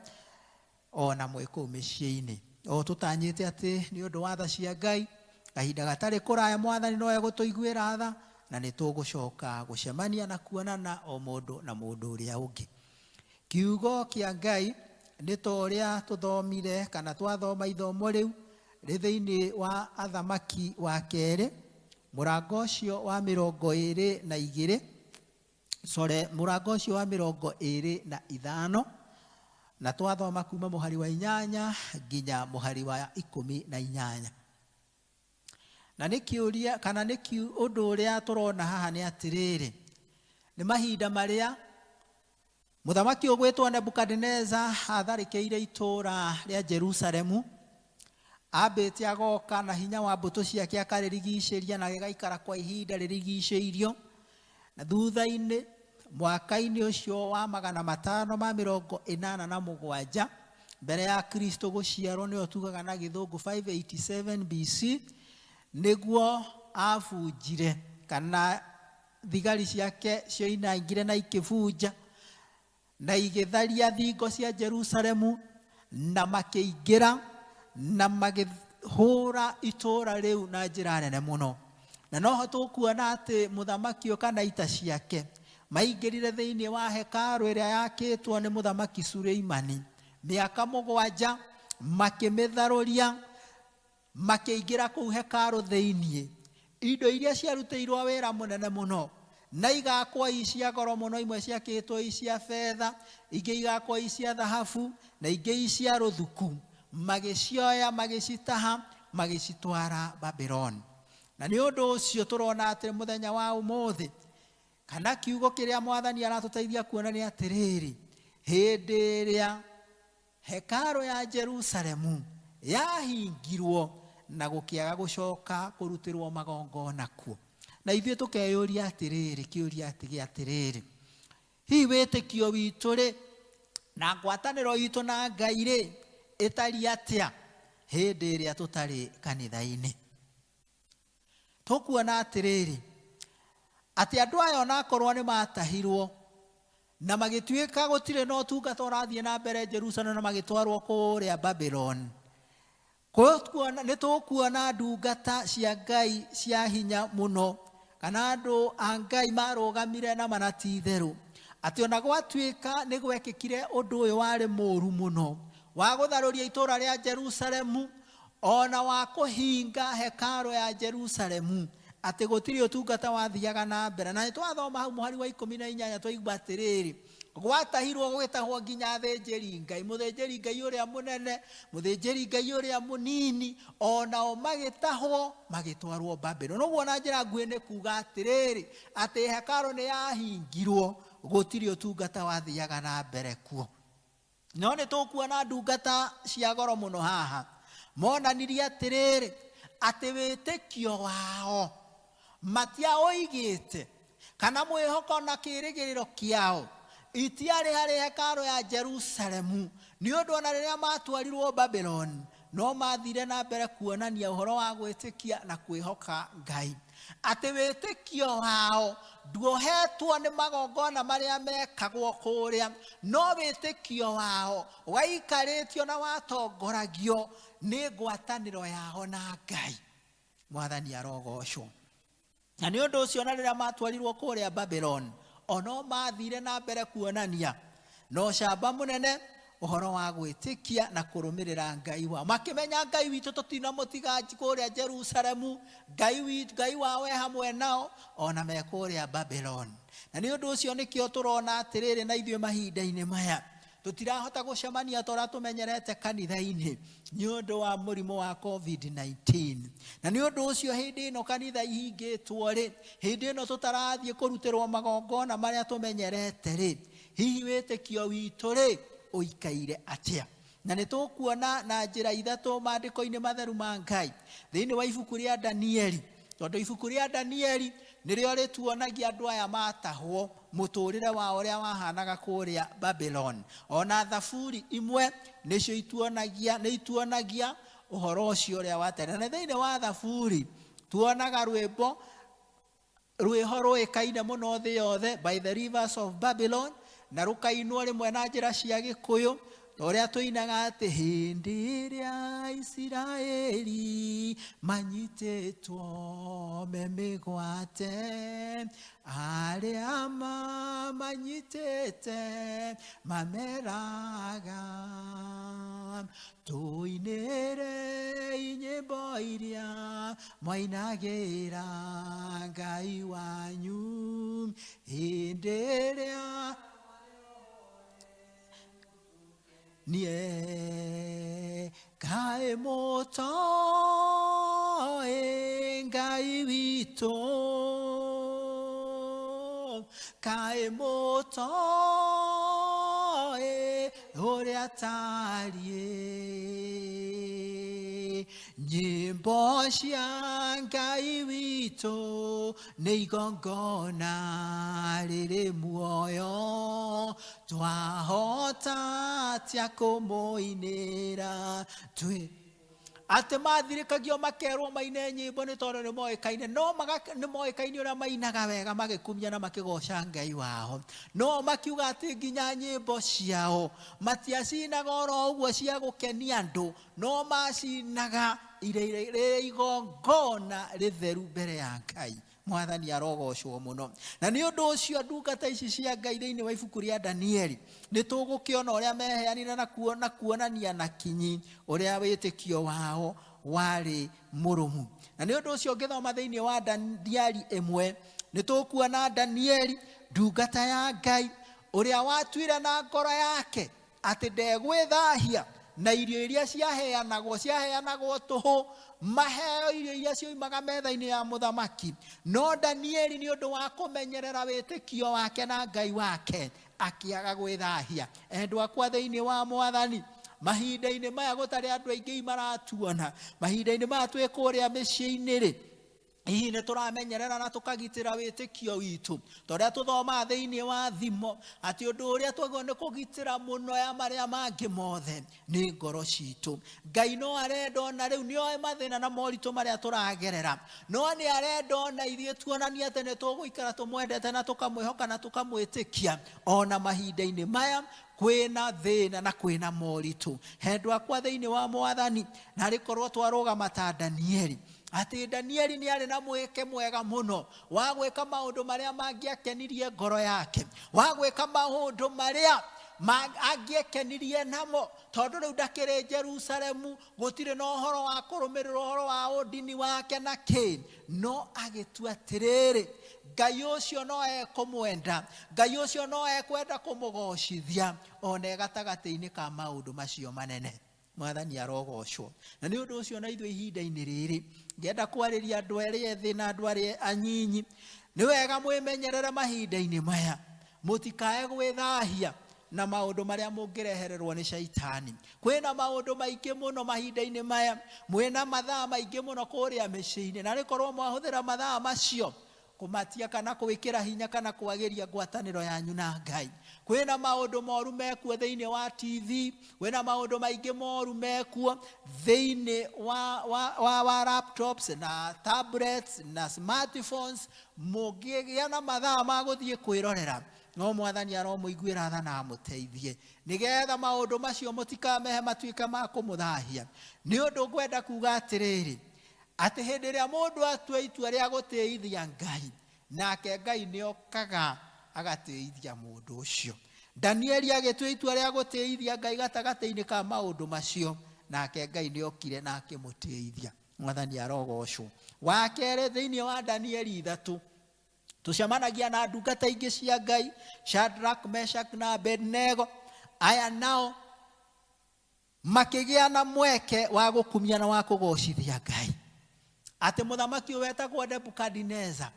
ona mwĩ kũu mĩciĩ-inĩ o tũtanyĩte atĩ nĩ ũndũ wa tha cia Ngai kahinda gatarĩ kũraya mwathani no egũtũiguĩra tha na nĩ tũgũcoka gũcemania na kuonana o mũndũ na mũndũ ũrĩa ũngĩ. Kiugo kĩa Ngai nĩ ta ũrĩa tũthomire kana twathoma ithomo rĩu rĩ thĩinĩ wa Athamaki wa kerĩ mũrango ũcio wa 22 mũrango ũcio wa 25 na twathoma kuma mũhari wa 8 nginya mũhari wa 18 na nĩ kĩũria kana nĩ ũndũ ũrĩa tũrona haha nĩ atĩrĩrĩ nĩ mahinda marĩa mũthamaki ũgwĩtwo Nebukadneza atharĩkĩire itũũra rĩa Jerusalemu ambĩte agoka na hinya wa mbũtũ ciake akarĩrigicĩria na gĩgaikara kwa ihinda rĩrigicĩirio na thutha-inĩ mwaka-inĩ ũcio wa 587 mbere ya Kristo gũciarwo nĩyo tugaga na gĩthũngũ 587 BC nĩguo abunjire kana thigari ciake cioinaingire na ikĩbunja na igĩtharia thingo cia Jerusalemu na makĩingĩra na magĩhũra itũũra rĩu na njĩra nene mũno na noho tũkuona atĩ mũthamaki kana ita ciake maingĩrire thĩinĩ wa hekarũ ĩrĩa yakĩtwo nĩ mũthamaki Suleimani mĩaka 7 makĩmĩtharũria makĩingĩra kũu hekarũ thĩinĩ indo iria ciarutĩirwo wĩra mũnene mũno na igakwa cia goro mũno imwe ciakĩtwo cia fedha ingĩ igakwa cia thahabu na ingĩ cia rũthuku magĩcioya magĩcitaha magĩcitwara Babylon na nĩ ũndũ ũcio tũrona atĩ mũthenya wa ũmũthĩ kana kiugo kĩrĩa mwathani aratũteithia kuona nĩ atĩrĩrĩ hĩndĩ ĩrĩa hekarũ ya Jerusalemu yahingirwo na gũkĩaga gũcoka kũrutĩrwo magongona kuo na ithuĩ tũkeyũria atĩrĩrĩ kĩũria atĩrĩrĩ hihi wĩtĩkio witũ rĩ na ngwatanĩro itũ na Ngai rĩ ĩtariĩ atĩa hĩndĩ ĩrĩa tũtarĩ kanitha-inĩ. Tũkuona atĩrĩrĩ atĩ andũ aya onakorwo nĩ matahirwo na magĩtuĩka gũtirĩ na ũtungata ũrathiĩ na mbere Jerusalemu na magĩtwarwo kũrĩa Babylon nĩ tũkuona ndungata cia Ngai cia hinya mũno kana andũ a Ngai marũgamire na manatitherũ atĩ ona gwatuĩka nĩ gwekĩkire ũndũ ũyũ warĩ mũũru mũno wa gũtharũria itũũra rĩa Jerusalemu ona wa kũhinga hekarũ ya Jerusalemu atĩ gũtirĩ ũtungata wathiaga na mbere na nĩ twathoma hau mũhari wa 18 twaigua atĩrĩrĩ gwatahirwo gwetahwo nginya thĩnjĩri Ngai, mũthĩnjĩri Ngai ũrĩa mũnene, mũthĩnjĩri Ngai ũrĩa mũnini, onao magĩtahwo magĩtwarwo Babylon. Ũguo na njĩra nguhĩ nĩ kuuga atĩrĩrĩ, atĩ hekarũ nĩ yahingirwo, gũtirĩ ũtungata wathiaga na mbere kuo. No nĩ tũkuona ndungata cia goro mũno haha monanirie atĩrĩrĩ, atĩ wĩtĩkio wao matiaũigĩte kana mwĩhoko na kĩĩrĩgĩrĩro kĩao itiarĩ harĩ hekarũ ya Jerusalemu, nĩ ũndũ ona rĩrĩa matwarirwo Babylon no mathire na mbere kuonania ũhoro wa gwĩtĩkia na kwĩhoka Ngai. Atĩ wĩtĩkio wao nduohetwo nĩ magongona marĩa mekagwo kũrĩa, no wĩtĩkio wao waikarĩtio na watongoragio nĩ ngwatanĩro yao na Ngai. Mwathani arogocwo. Na nĩ ũndũ ũcio na rĩrĩa matwarirwo kũrĩa Babylon, ono mathire na mbere kuonania no camba mũnene ũhoro wa gwĩtĩkia na kũrũmĩrĩra Ngai wao. Makĩmenya Ngai witũ tũtinamũtiga kũrĩa Jerusalemu, Ngai wao hamwe nao ona me kũrĩa Babylon. Na nĩ ũndũ ũcio nĩkĩo tũrona atĩrĩrĩ na ithuĩ mahinda-inĩ maya tũtirahota gũcemania ta ũrĩa tũmenyerete kanitha-inĩ nĩ ũndũ wa mũrimũ wa COVID-19. Na nĩ ũndũ ũcio hĩndĩ ĩno kanitha ihingĩtwo rĩ, hĩndĩ ĩno tũtarathiĩ kũrutĩrwo magongona marĩa tũmenyerete rĩ, hihi wĩtĩkio witũ rĩ ũikaire atĩa? Na nĩ tũkuona na njĩra ithatũ maandĩko-inĩ matheru ma Ngai thĩinĩ wa ibuku rĩa Danieli, tondũ ibuku rĩa Danieli nĩrĩo rĩtuonagia andũ aya matahwo mũtũrĩre wa ũrĩa wahanaga kũrĩa Babylon. Ona thaburi imwe nĩcio ituonagia ũhoro ũcio ũrĩa watene. Na thĩinĩ wa thaburi tuonaga rwĩho rũĩkaine mũno thĩ yothe, By the Rivers of Babylon, na rũkainwo rĩmwe na njĩra cia Gĩkũyũ ũrĩa tũinaga atĩ hĩndĩ ĩrĩa Isiraeli manyitĩtwo memĩgwate, arĩa manyitĩte mameraga, tũinĩre nyĩmbo iria mwainagĩra Ngai wanyu hĩndĩ ĩrĩa nie Ngai mũtoĩ Ngai witũ, Ngai mũtoĩ ũrĩa tariĩ, nyĩmbo cia Ngai witũ nĩ igongona rĩrĩ muoyo, twahota atĩa kũmũinĩra twĩ. Atĩ mathirĩkagio makerwo maine nyĩmbo nĩ tondũ nĩ moĩkaine, no nĩ moĩkaine ũrĩa mainaga wega magĩkumia na makĩgoca Ngai wao. No makiuga atĩ nginya nyĩmbo ciao matiacinaga oro ũguo cia gũkenia andũ, no macinaga irĩ igongona rĩtheru mbere ya Ngai. Mwathani arogocwo mũno. Na nĩ ũndũ ũcio ndungata ici cia Ngai thĩinĩ wa ibuku rĩa Danieli nĩ tũgũkĩona ũrĩa meheanire na kuonania na kinyi ũrĩa wĩtĩkio wao warĩ mũrũmu. Na nĩ ũndũ ũcio ngĩthoma thĩinĩ wa Danieli 1 nĩ tũkuona Danieli ndungata ya Ngai ũrĩa watuire na ngoro yake atĩ ndegwĩthahia na irio iria ciaheanagwo tũhũ, maheo irio iria cioimaga metha-inĩ ya mũthamaki. No Danieli nĩ ũndũ wa kũmenyerera wĩtĩkio wake na Ngai wake akĩaga gwĩthahia. Endwa akwa thĩinĩ wa Mwathani, mahinda-inĩ maya gũtarĩ andũ aingĩ maratuona, mahinda-inĩ maya twĩ kũrĩa mĩciĩ-inĩ rĩ, hihi nĩ tũramenyerera na tũkagitĩra wĩtĩkio witũ tondũ tũthoma thĩinĩ wa thimo atĩ ũndũ ũrĩa twagĩrĩirwo nĩ kũgitĩra mũno ya marĩa mangĩ mothe nĩ ngoro citũ. Ngai no arenda ona rĩu nĩoĩ mathĩna na moritũ marĩa tũragerera, no nĩ arenda ona ithuĩ tuonanie atĩ nĩ tũgũikara tũmwendete na tũkamwĩhoka na tũkamwĩtĩkia ona mahinda-inĩ maya kwĩna thĩna na kwĩna moritũ. Endwa akwa thĩinĩ wa Mwathani, na rĩkorwo twarũgama ta Danieli, atĩ Danieli nĩ arĩ na mweke mwega mũno wa gwĩka maũndũ marĩa mangĩakenirie ngoro yake, wa gwĩka maũndũ marĩa angĩekenirie namo, tondũ rĩu ndakĩrĩ Jerusalemu, gũtirĩ na ũhoro wa kũrũmĩrĩra ũhoro wa ũndini wake na kĩ, no agĩtua atĩrĩrĩ, Ngai ũcio no ekũmwenda, Ngai ũcio no ekwenda kũmũgocithia ona gatagata-inĩ ka maũndũ macio manene. Mwathani arogocwo. Na nĩ ũndũ ũcio na ithuĩ ihinda-inĩ rĩrĩ ngenda kwarĩria andũ arĩa ethĩ na andũ arĩa anyinyi, nĩ wega mwĩmenyerere mahinda-inĩ maya, mũtikae gwĩthahia na maũndũ marĩa mũngĩrehererwo nĩ shaitani. Kwĩna maũndũ maingĩ mũno mahinda-inĩ maya, mwĩna mathaa maingĩ mũno kũrĩa mĩciĩ-inĩ, na rĩkorwo mwahũthĩra mathaa macio kumatia kana gwĩkĩra hinya kana kwagĩria ngwatanĩro yanyu na Ngai. Kwĩna maũndũ moru mekuo thĩinĩ wa TV, kwĩna maũndũ maingĩ moru mekuo thĩinĩ wa laptops na tablets na smartphones. Mũngĩgĩa na mathaa ma gũthiĩ kwĩrorera, no Mwathani aromũiguĩra tha na amũteithie, nĩgetha maũndũ macio mũtikamehe matuĩke ma kũmũthahia. Nĩ ũndũ ngwenda kuga atĩrĩrĩ, atĩ hĩndĩ ĩrĩa mũndũ atua itua rĩa gũtĩithia Ngai, nake Ngai nĩokaga agatĩithia mũndũ ũcio. Danieli agĩtua itua rĩa gũtĩithia Ngai gatagatĩ-inĩ ka maũndũ macio, nake Ngai nĩokire na akĩmũtĩithia. Mwathani arogocwo. Wa kerĩ, thĩinĩ wa Danieli 3 tucemanagia na ndungata ingĩ cia Ngai, Shadrach, Meshach na Abednego. Aya nao makĩgĩa na mweke wa gũkumia na wa kũgocithia Ngai. Atĩ mũthamaki wetagwo Nebukadneza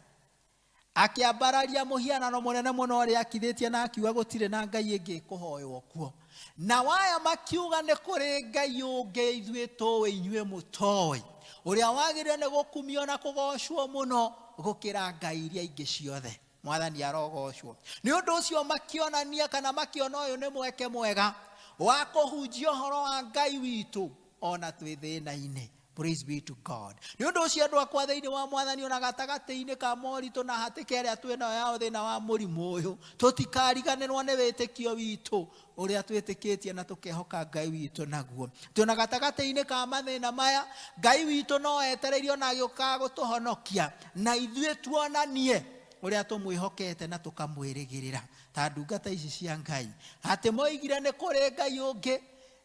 akĩambararia mũhianano mũnene mũno ũrĩa akithĩtie na akiuga gũtirĩ na Ngai ĩngĩ kũhoywo kuo. Na waya makiuga nĩ kũrĩ Ngai ũngĩ ithuĩ tũĩ inyuĩ mũtoĩ, ũrĩa wagĩrĩire nĩ gũkumio na kũgocwo mũno gũkĩra ngai iria ingĩ ciothe. Mwathani arogocwo. Nĩ ũndũ ũcio makĩonania kana makĩona ũyũ nĩ mweke mwega wa kũhunjia ũhoro wa Ngai witũ ona twĩ thĩna-inĩ. Praise be to God. Nĩ ũndũ ũcio andũ akwa thĩinĩ wa Mwathani ona gatagatĩ-inĩ ka moritũ na hatĩka ĩrĩa twĩnayo ya thĩna wa mũrimũ ũyũ, tũtikariganĩrwo nĩ wĩtĩkio witũ ũrĩa twĩtĩkĩtie na tũkehoka Ngai witũ naguo. Tuna gatagatĩ-inĩ ka mathĩna maya, Ngai witũ no etereirio na agĩũkaga gũtũhonokia, na ithuĩ tuonanie ũrĩa tũmwĩhokete na tũkamwĩrĩgĩrĩra ta ndungata ici cia Ngai. Atĩ moigire nĩ kũrĩ Ngai ũngĩ,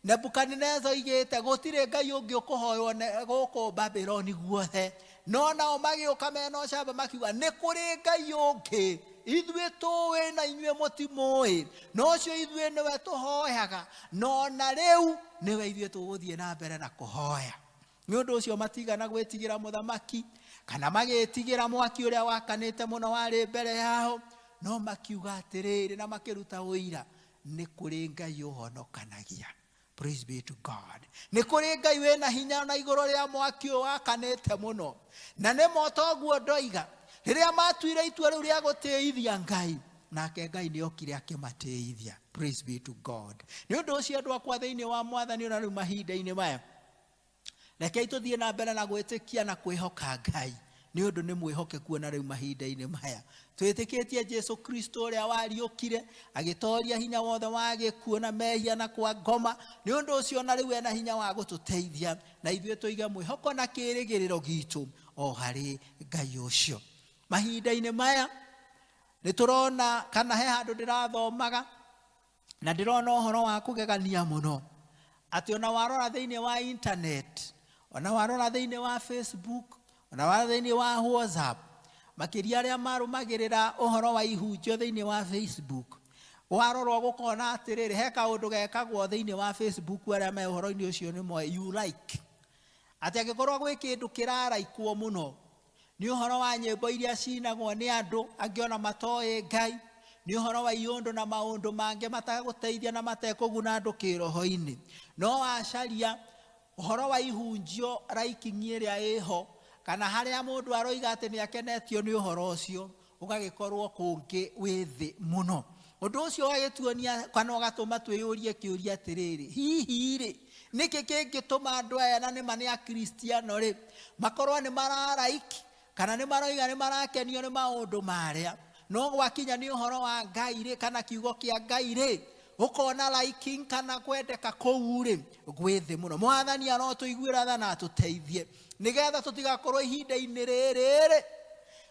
Nebukadneza oigĩte gũtirĩ Ngai ũngĩ ũkũhoywo gũkũ Babyloni guothe. No nao magĩũka mena ũcamba makiuga nĩ kũrĩ Ngai ũngĩ ithuĩ tũĩ na inyuĩ mũtimũĩ, no ũcio ithuĩ nĩwe tũhoyaga, no na rĩu nĩwe ithuĩ tũgũthiĩ na mbere na kũhoya. Nĩ ũndũ ũcio matigana gwĩtigĩra mũthamaki kana magĩtigĩra mwaki ũrĩa wakanĩte mũno warĩ mbere yao, no makiuga atĩrĩrĩ na makĩruta ũira, nĩ kũrĩ Ngai ũhonokanagia. Praise be to God. Nĩ kũrĩ Ngai wĩna hinya na igũrũ rĩa mwaki ũyũ wakanĩte mũno. Na nĩ motoguo ndoiga, rĩrĩa matuire itua rĩu rĩa gũtĩithia Ngai, nake Ngai nĩokire akĩmatĩithia. Praise be to God. Nĩ ũndũ ũcio andũ akwa thĩinĩ wa Mwathani ona rĩu mahinda-inĩ maya, rekei tũthiĩ na mbere na gwĩtĩkia na kwĩhoka Ngai, nĩ ũndũ nĩ mwĩhokeku ona rĩu mahinda-inĩ maya. Twĩtĩkĩtie Jesu Kristo ũrĩa wariũkire agĩtooria hinya wothe wa gĩkuũ na mehia na kwa ngoma. Nĩ ũndũ ũcio na rĩu ena hinya wa gũtũteithia, na ithuĩ tũige mwĩhoko na kĩĩrĩgĩrĩro gitũ o harĩ Ngai ũcio. Mahinda-inĩ maya nĩ tũrona kana he handũ ndĩrathomaga na ndĩrona ũhoro wa kũgegania mũno, atĩ ona warora thĩinĩ wa internet, ona warora thĩinĩ wa Facebook, ona warora thĩinĩ wa WhatsApp, makĩria arĩa marũmagĩrĩra ũhoro wa ihunjio thĩinĩ wa Facebook, warorwo gũkona atĩrĩrĩ, he kaũndũ gekagwo thĩinĩ wa Facebook arĩa me ũhoro-inĩ ũcio nĩ moe you like. Atĩ angĩkorwo gwĩ kĩndũ kĩraraikwo mũno, nĩ ũhoro wa nyĩmbo iria cinagwo nĩ andũ angĩ ona matoĩ Ngai, nĩ ũhoro wa iũndũ na maũndũ mangĩ matagũteithia na matekũguna andũ kĩroho-inĩ. No wacaria ũhoro wa ihunjio liking ĩrĩa ĩho, kana harĩa mũndũ aroiga atĩ nĩ akenetio nĩ ũhoro ũcio, ũgagĩkorwo kũngĩ wĩ thĩ mũno. Ũndũ ũcio ũgagĩtuonia kana ũgatũma twĩyũrie kĩũria atĩrĩrĩ, hihi-rĩ, nĩkĩ kĩngĩtũma andũ aya na nĩma nĩ akristiano-rĩ makorwo nĩ mararaiki kana nĩ maroiga nĩ marakenio nĩ maũndũ marĩa, no gwakinya nĩ ũhoro wa Ngai-rĩ kana kiugo kĩa Ngai-rĩ ũkona liking kana kwendeka kũu-rĩ gwĩ thĩ mũno. Mwathani arotũiguĩra tha na atũteithie, nĩgetha tũtigakorwo ihinda-inĩ rĩrĩ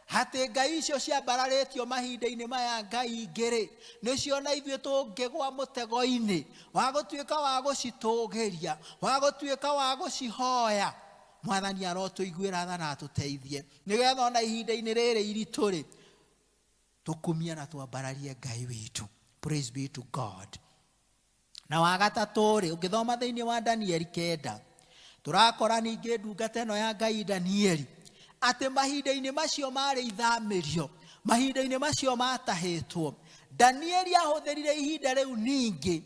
atĩ ngai icio ciambararĩtio mahinda-inĩ maya ngai ingĩ-rĩ nĩcio na ithuĩ tũngĩgwa mũtego-inĩ wa gũtuĩka wa gũcitũgĩria, wa gũtuĩka wa gũcihoya. Mwathani arotũiguĩra tha na atũteithie, nĩgetha ona ihinda-inĩ rĩrĩ iritũ-rĩ tukumia na twambararie Ngai witu. Praise be to God. Na wagatatu ri ungithoma thiini wa Danieli 9 turakora ningi ndungata ino ya Ngai Danieli ati mahinda-ini macio mari ithamirio, mahinda-ini macio matahitwo, Danieli ahũthĩrire ihinda riu ningi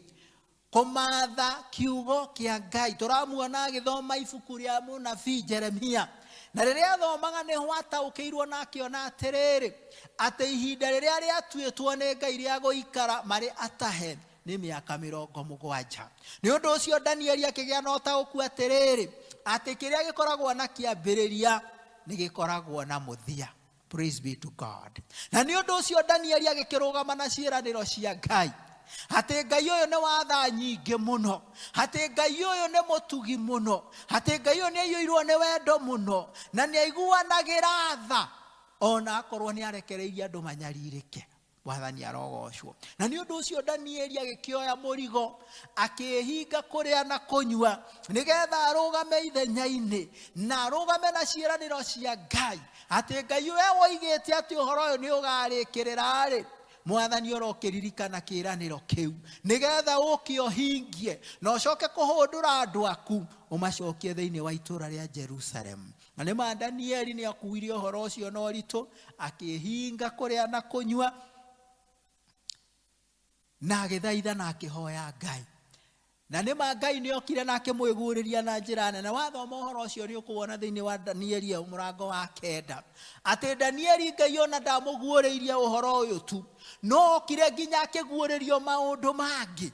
kumatha kiugo kia Ngai. Turamuona agithoma ibuku ria munabii Jeremia, na riria athomaga niho ataũkĩirwo na akiona atiriri ati ihinda riria riatuĩtwo ni Ngai ria guikara mari atahe ni miaka 70. Ni undu ucio Danieli akigĩa na ũtaũku atiriri ati kiria gikoragwo na kiambĩrĩria ni gikoragwo na muthia. Praise be to God. Na ni undu ucio Danieli agĩkĩrũgama na ciĩranĩro cia Ngai ati Ngai ũyũ nĩ wa tha nyingĩ mũno, ati Ngai ũyũ nĩ mũtugi mũno, ati Ngai ũyũ nĩ aiyũirwo nĩ wendo mũno, na nĩ aiguanagĩra tha ona akorwo nĩ arekereirie andũ manyarirĩke. Wathani arogocwo. Na ni undu ucio Danieli agĩkĩoya mũrigo akĩhinga kũrĩa na kũnyua nĩgetha arũgame ithenya-inĩ na arũgame na ciĩranĩro cia Ngai ati Ngai ũyũ woigĩte ati ũhoro ũyũ nĩ ũgarĩkĩrĩra rĩ, Mwathani ũrokĩririkana kĩĩranĩro kĩu nĩgetha ũkĩohingie na ũcoke kũhũndũra andũ aku ũmacokie thĩinĩ wa itũũra rĩa Jerusalem. Na nĩma Danieli nĩ akuire ũhoro ũcio na ũritũ akĩhinga kũrĩa na kũnyua na agĩthaitha na akĩhoya Ngai. Na nĩma Ngai nĩ okire na akĩmwĩguũrĩria na njĩra nene. Wathoma ũhoro ũcio nĩ ũkuona thĩinĩ wa Danieli mũrango wa 9 atĩ Danieli Ngai ona ndamũguũrĩirie ũhoro ũyũ tu, no okire nginya akĩguũrĩrio maũndũ mangĩ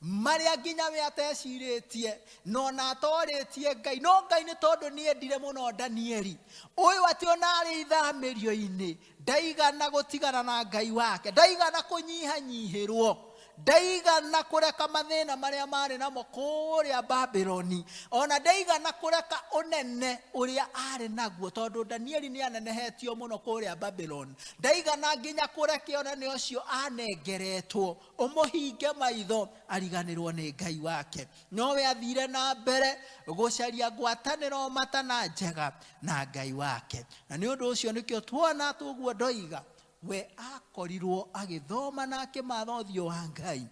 marĩa nginya we atecirĩtie no atorĩtie Ngai. No Ngai nĩ tondũ nĩ endire mũno Danieli ũyũ atĩ ona arĩ ithamĩrio-inĩ ndaigana gũtigana na Ngai wake, ndaigana kũnyihanyihĩrwo, ndaigana kũreka mathĩna marĩa marĩ namo kũrĩa Babyloni, ona ndaigana kũreka ũnene ũrĩa arĩ naguo, tondũ Danieli nĩ anenehetio mũno kũrĩa Babyloni. Ndaigana nginya kũreka ũnene ũcio anengeretwo ũmũhinge maitho ariganĩrwo nĩ Ngai wake. No we athire na mbere gũcaria ngwatanĩro matana njega na Ngai wake. Na nĩ ũndũ ũcio nĩkĩo tuona tũguo ndoiga we akorirwo agĩthoma na akĩmatha ũthiũ wa Ngai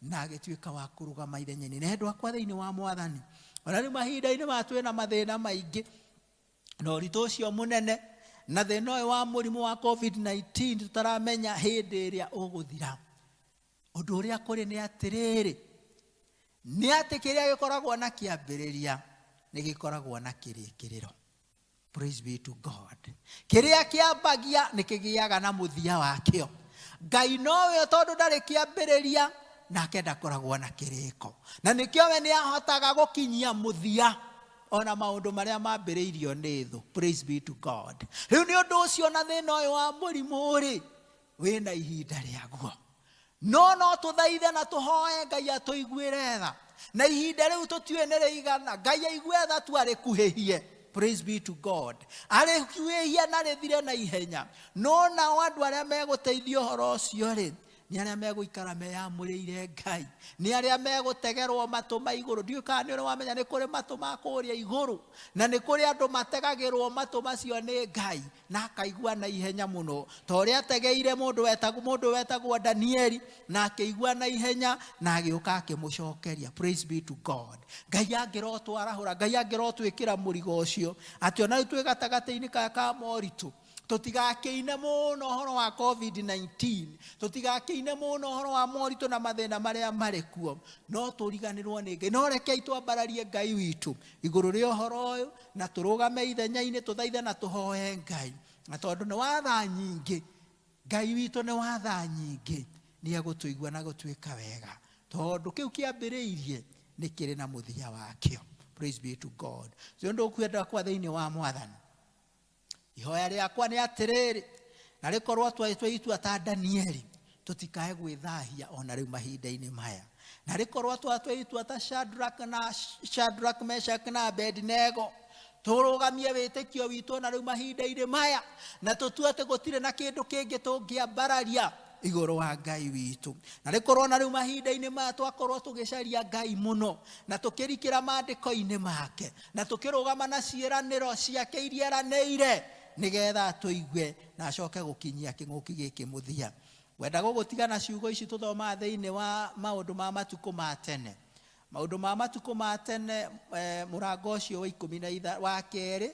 na agĩtuĩka wa kũrũgama ithenya-inĩ. Na endwa akwa thĩinĩ wa Mwathani, ona rĩu mahinda-inĩ matwĩ na mathĩna maingĩ na ũritũ ũcio mũnene na thĩna ũyũ wa mũrimũ wa COVID-19 tũtaramenya hĩndĩ ĩrĩa ũgũthira. Ũndũ ũrĩa kũrĩ nĩ atĩrĩrĩ, nĩ atĩ kĩrĩa gĩkoragwo na kĩambĩrĩria nĩ gĩkoragwo na kĩrĩkĩrĩro. Praise be to God. Kiria kiambagia nikĩgĩaga na mũthia wakĩo. Ngai nowe tondũ ndarĩ kĩambĩrĩria nake ndakoragwo na kĩrĩko. Na nĩkĩo we nĩ ahotaga gũkinyia mũthia ona maũndũ marĩa mambĩrĩirio nĩ thũ. Praise be to God. Rĩu nĩ ũndũ ũcio na thĩna ũyũ wa mũrimũ rĩ, wĩna ihinda rĩaguo. No tũthaithe na tũhoe Ngai atũiguĩre tha. Na ihinda rĩu tũtiũĩ nĩ rĩigana. Ngai aigue tha tu arĩkuhĩhie. Praise be to God. Arĩkuhĩhie na rĩthire na ihenya. No nao andũ arĩa megũteithio ũhoro ũcio rĩ, nĩ arĩa megũikara meyamũrĩire Ngai, nĩ arĩa megũtegerwo matũ ma igũrũ. Ndiũĩ kana nĩ ũrĩ wamenya nĩ kũrĩ matũ ma kũrĩa igũrũ, na nĩ kũrĩ andũ mategagĩrwo matũ macio nĩ Ngai na akaigua na ihenya mũno, ta ũrĩa ategeire mũndũ wetagwo Danieli na akĩigua na ihenya na agĩũka akĩmũcokeria. Praise be to God. Ngai angĩrotwarahũra, Ngai angĩrotwĩkĩra mũrigo ũcio atĩ ona rĩu twĩ gatagatĩ-inĩ ka moritũ, tũtigakĩine mũno ũhoro wa COVID-19, tũtigakĩine mũno ũhoro wa moritũ na mathĩna marĩa marĩ kuo, no tũriganĩrwo nĩ Ngai. No rekei twambararie Ngai witũ igũrũ rĩa ũhoro ũyũ na tũrũgame ithenya-inĩ tũthaithe na tũhoe Ngai. Na tondũ nĩ wa tha nyingĩ, Ngai witũ nĩ wa tha nyingĩ, nĩ egũtũigua na gũtwĩka wega, tondũ kĩu kĩambĩrĩirie nĩ kĩrĩ na mũthia wakĩo. Praise be to God. Cio ndũ kwenda kwa thĩinĩ wa Mwathani, ihoya rĩakwa nĩ atĩrĩrĩ, na rĩkorwo twaitua ta Danieli tũtikae gwĩthahia ona rĩu mahinda-inĩ maya, na rĩkorwo twaitua ta Shadrach, Meshach na Abednego tũrũgamie wĩtĩkio witũ na rĩu mahinda-inĩ maya, na tũtue atĩ gũtirĩ na kĩndũ kĩngĩ tũngĩambararia igũrũ wa Ngai witũ. Na rĩkorwo na rĩu mahinda-inĩ maya twakorwo tũgĩcaria Ngai mũno na tũkĩrikĩra maandĩko-inĩ make na tũkĩrũgama na ciĩranĩro ciake iria eranĩire nigetha tuigue na acoke gukinyia king'uki giki muthia. Wenda gũgũtiga na ciugo ici tũthoma thĩinĩ wa maũndũ ma matukũ ma tene. Maũndũ ma matukũ ma tene mũrango ũcio wa 12 wa kerĩ,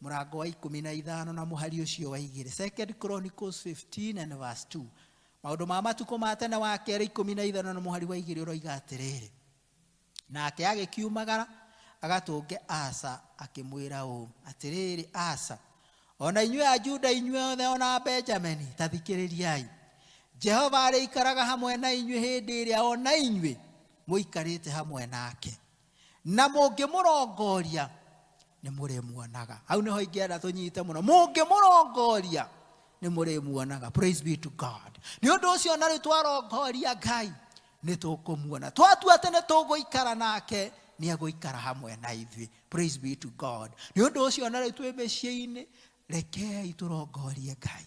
mũrango wa 15 na mũhari ũcio wa 2. 2 Chronicles 15 and verse 2. Maũndũ ma matukũ ma tene wa kerĩ 15 na mũhari wa 2 ũroiga atĩrĩrĩ. Nake agĩkiumagara agatũnge Asa akĩmwĩra ũũ atĩrĩrĩ, Asa, ona inyuĩ a Juda inyuĩ othe ona Benjamini tathikĩrĩriai. Jehova arĩikaraga hamwe na inyuĩ hĩndĩ ĩrĩa ona inyuĩ mũikarĩte hamwe nake, na mũngĩmũrongoria nĩ mũrĩmuonaga. Hau nĩho ingĩenda tũnyite mũno, mũngĩmũrongoria nĩ mũrĩmuonaga. Praise be to God. Nĩ ũndũ ũcio na rĩu twarongoria Ngai nĩ tũkũmuona. Twatua atĩ nĩ tũgũikara nake nĩ egũikara hamwe na ithuĩ. Praise be to God. Nĩ ũndũ ũcio na rĩu twĩ mĩciĩ-inĩ, rekei tũrongorie Ngai.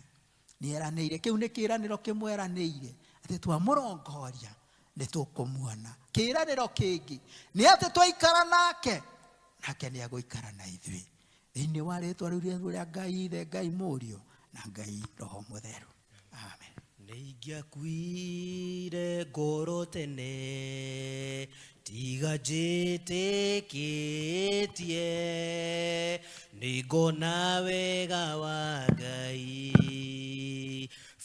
Nĩeranĩire, kĩu nĩ kĩĩranĩro kĩmweranĩire atĩ twamũrongoria nĩ tũkũmuona. Kĩĩranĩro kĩngĩ nĩ atĩ twaikara nake, nake nĩ egũikara na ithuĩ. Thĩinĩ wa rĩĩtwa rĩu rĩa Ngai Ithe, Ngai Mũriũ na Ngai Roho Mũtheru. Amen. Nĩingĩakuire ngoro tene, tiga njĩtĩkĩtie, nĩngona wega wa Ngai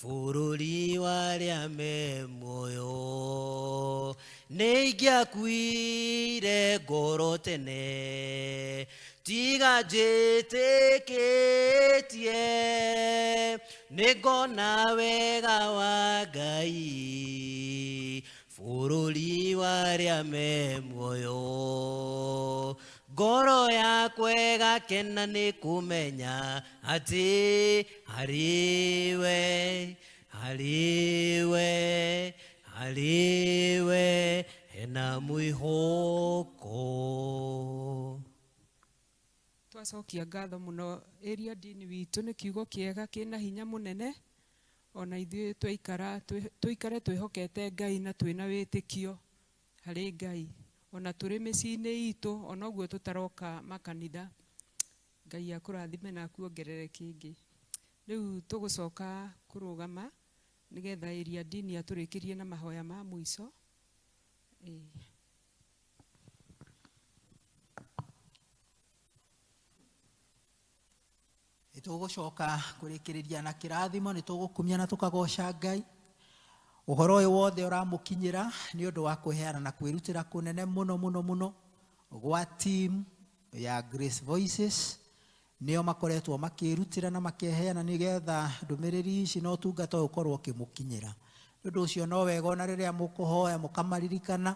bũrũri warĩa me muoyo. Nĩingĩakuire ngoro tene, tiga njĩtĩkĩtie, nĩngona wega wa Ngai bũrũri warĩa me muoyo. Ngoro yakwa ĩgakena nĩ kũmenya atĩ harĩwe hena mwĩhoko. Twacokia ngatho mũno area dini witũ, nĩ kiugo kĩega kĩna hinya mũnene. Ona ithuĩ tũikare twĩhokete Ngai na twĩna wĩtĩkio harĩ Ngai. Ona tũrĩ mĩciĩ-inĩ itũ, ona ũguo tũtaroka makanitha. Ngai akũrathime na akuongerere kĩngĩ. Rĩu tũgũcoka kũrũgama nĩgetha area dini atũrĩkĩrie na mahoya ma mũico. Tũgũcoka kũrĩkĩrĩria na kĩrathimo, nĩ tũgũkumia na tũkagoca Ngai. Ũhoro ũyũ wothe ũramũkinyĩra nĩ ũndũ wa kwĩheana na kwĩrutĩra kũnene mũno mũno mũno gwa team ya Grace Voices. Nĩo makoretwo makĩrutĩra na makeheana nĩgetha ndũmĩrĩri ici na ũtungata ũyũ ũkorwo ũkĩmũkinyĩra. Nĩ ũndũ ũcio no wega ona rĩrĩa mũkũhoya mũkamaririkana,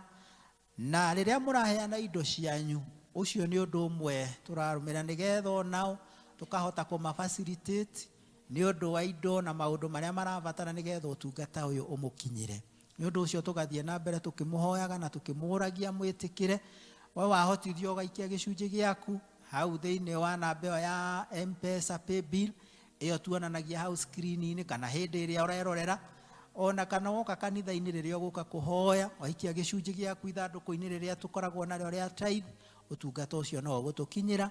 na rĩrĩa mũraheana indo cianyu, ũcio nĩ ũndũ ũmwe tũrarũmĩrĩra nĩgetha onao tũkahota kũmafacilitate nĩ ũndũ wa indo na maũndũ marĩa marabatara nĩgetha ũtungata ũyũ ũmũkinyĩre. Nĩ ũndũ ũcio tũgathiĩ na mbere tũkĩmũhoyaga na tũkĩmũragia mwĩtĩkĩre. We wahotithio ũgaikia gĩcunjĩ gĩaku hau thĩinĩ wa namba ĩyo ya M-Pesa paybill, ĩyo tuonanagia hau screen-inĩ, kana hĩndĩ ĩrĩa ũrerorera, ona kana woka kanitha-inĩ rĩrĩa ũgũka kũhoya, waikia gĩcunjĩ gĩaku ithandũkũ-inĩ rĩrĩa tũkoragwo narĩo rĩa tithe, ũtungata ũcio no ũgũtũkinyĩra.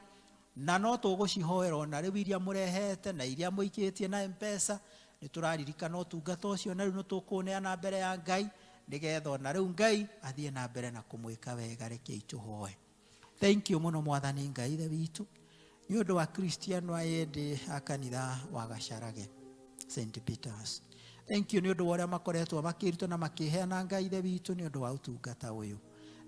Na no tũgũcihoera ona rĩu iria mũrehete na iria mũikĩtie na M-Pesa, nĩ tũraririkana ũtungata ũcio na rĩu nĩ tũkũneana mbere ya Ngai nĩgetha ona rĩu Ngai athiĩ na mbere na kũmwĩka wega. Rekei tũhoe. Thank you mũno Mwathani Ngai Ithe witũ nĩ ũndũ wa Kristiano aya ende a kanitha wa Gacarage St. Peters. Thank you nĩ ũndũ wa ũrĩa makoretwo makĩruta na makĩheana Ngai Ithe witũ nĩ ũndũ wa ũtungata ũyũ.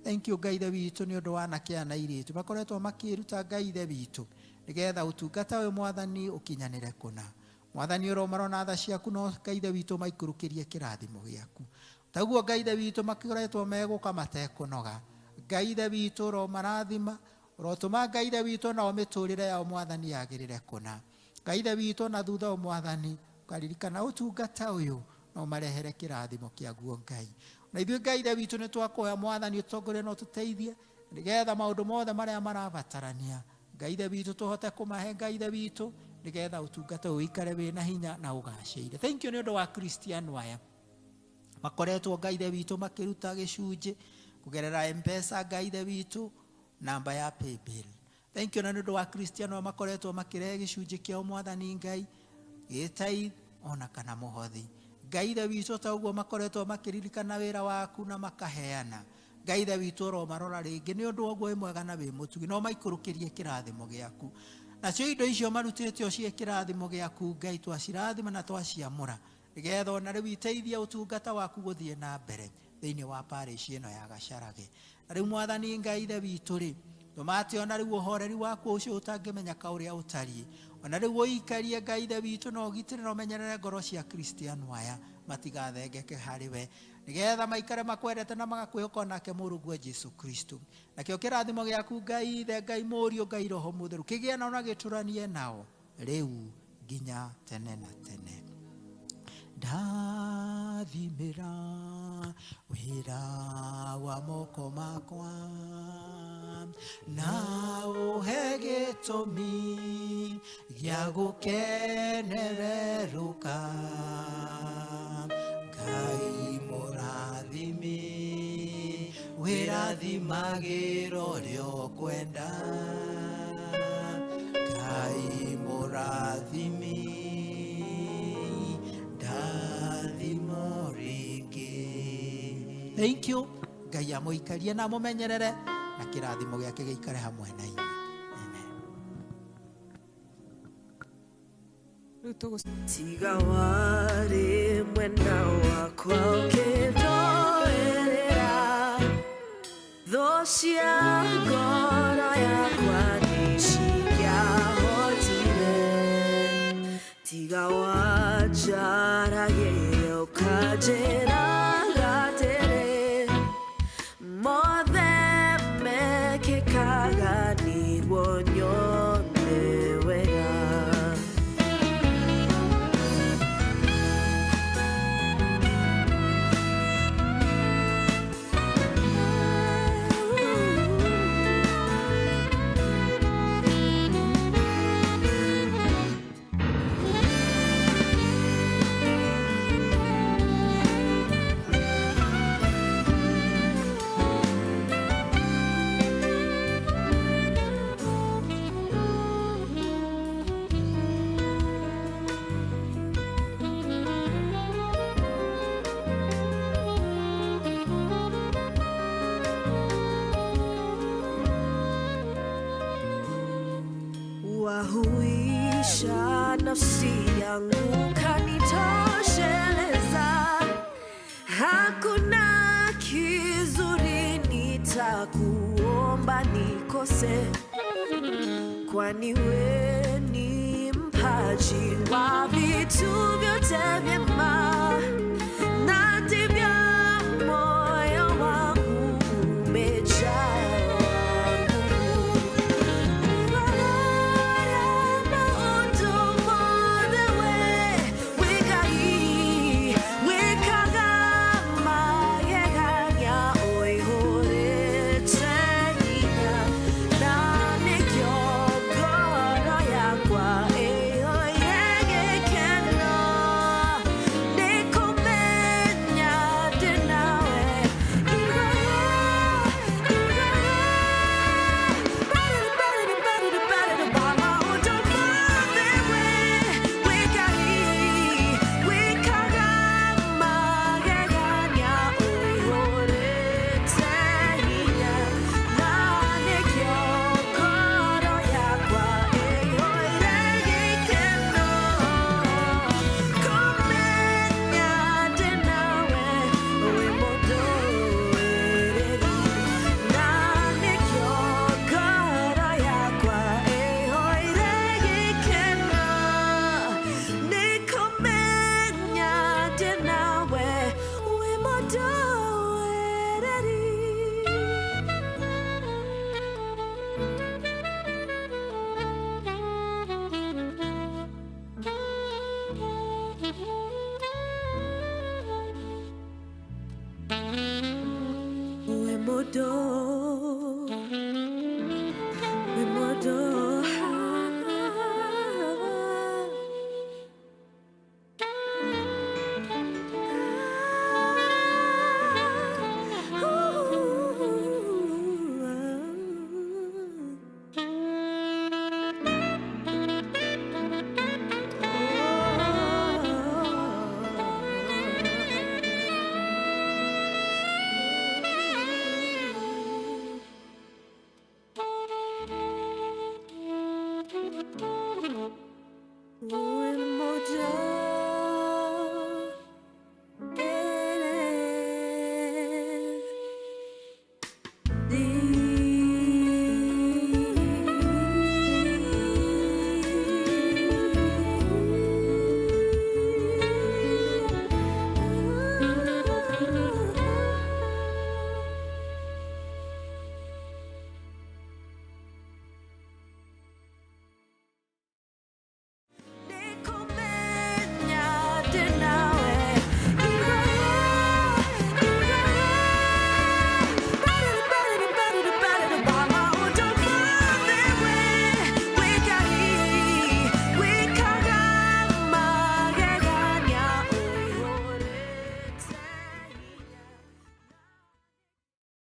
Thank you Ngai Ithe witũ nĩ ũndũ wa anake aya na airĩtu makoretwo makĩruta Ngai Ithe witũ nĩgetha ũtungata ũyũ Mwathani ũkinyanĩre kũna. Mwathani ũromarona tha ciaku no Ngai Ithe witũ maikũrũkĩrie kĩrathimo gĩaku. Taguo Ngai Ithe witũ makoretwo megũka matekũnoga. Ngai Ithe witũ ũromarathima, ũrotũma Ngai Ithe witũ nao mĩtũrĩre yao Mwathani yagĩrĩre kũna. Ngai Ithe witũ na thutha ũyũ Mwathani ũkaririkana ũtungata ũyũ no marehere kĩrathimo kĩaguo Ngai. Na ithuĩ Ngai Ithe witũ nĩ twakũhoya Mwathani ũtongorie na ũtũteithie nĩgetha maũndũ mothe marĩa marabatarania Ngai Ithe witũ tũhote kũmahe Ngai Ithe witũ nĩgetha ũtungata ũyũ ũikare wĩna hinya na ũgacĩire. Thank you nĩ ũndũ wa Kristiano aya makoretwo Ngai Ithe witũ makĩruta gĩcunjĩ kũgerera M-Pesa Ngai Ithe witũ namba ya paybill. thank you na nĩ ũndũ wa Kristiano makoretwo makĩrehe gĩcunjĩ kĩao Mwathani Ngai gĩtai ona kana mũhothi. Ngai Ithe witũ ta ũguo makoretwo makĩririkana wĩra waku na makaheana. Ngai Ithe witũ ũromarora rĩngĩ nĩ ũndũ ũguo wĩ mwega na wĩ mũtugi, no maikũrũkĩrie kĩrathimo gĩaku. Nacio indo icio marutĩte o cie kĩrathimo gĩaku Ngai twacirathima na twaciamũra nĩgetha ona rĩu iteithie ũtungata waku gũthiĩ na mbere thĩinĩ wa parish ĩno ya Gacarage. Na rĩu Mwathani Ngai Ithe witũ rĩ, tũmate ona rĩu ũhoreri waku ũcio ũtangĩmenyeka ũrĩa ũtariĩ, ona rĩu ũikarie Ngai Ithe witũ na ũgitĩre na ũmenyerere ngoro cia Kristiano aya matigathengeke harĩ we, nĩgetha maikare makwendete na magakwĩhoka nake Mũrungu Jesu Kristo. Nakĩo kĩrathimo gĩaku Ngai Ithe, Ngai Mũriũ, Ngai Roho Mũtheru kĩgĩe na ona gĩtũranie nao rĩu nginya tene na tene. Ndathimĩra wĩra wa moko makwa na ũhe gĩtũmi gĩa gũkenererũka. Ngai mũrathimi wĩrathimagĩra ũrĩa ũkwenda. Ngai mũrathimi ndathimo rĩngĩ. Thank you. Ngai amũikarie na amũmenyerere na kĩrathimo gĩake gĩikare hamwe na inyuĩ. Tiga wari mwena wakwa ũkĩndoerera, thũ cia ngoro yakwa nĩcingĩahotire. Tiga wanjaragĩria ũkanjĩraga atĩrĩ, mothe mekĩkaga nĩguo nyone wega. Wahuisha nafsi yangu kanitosheleza, hakuna kizuri nitakuomba nikose, kwani we ni mpaji wa vitu vyote vyema, na ndivyo moyo wangu umejaa. Ooh.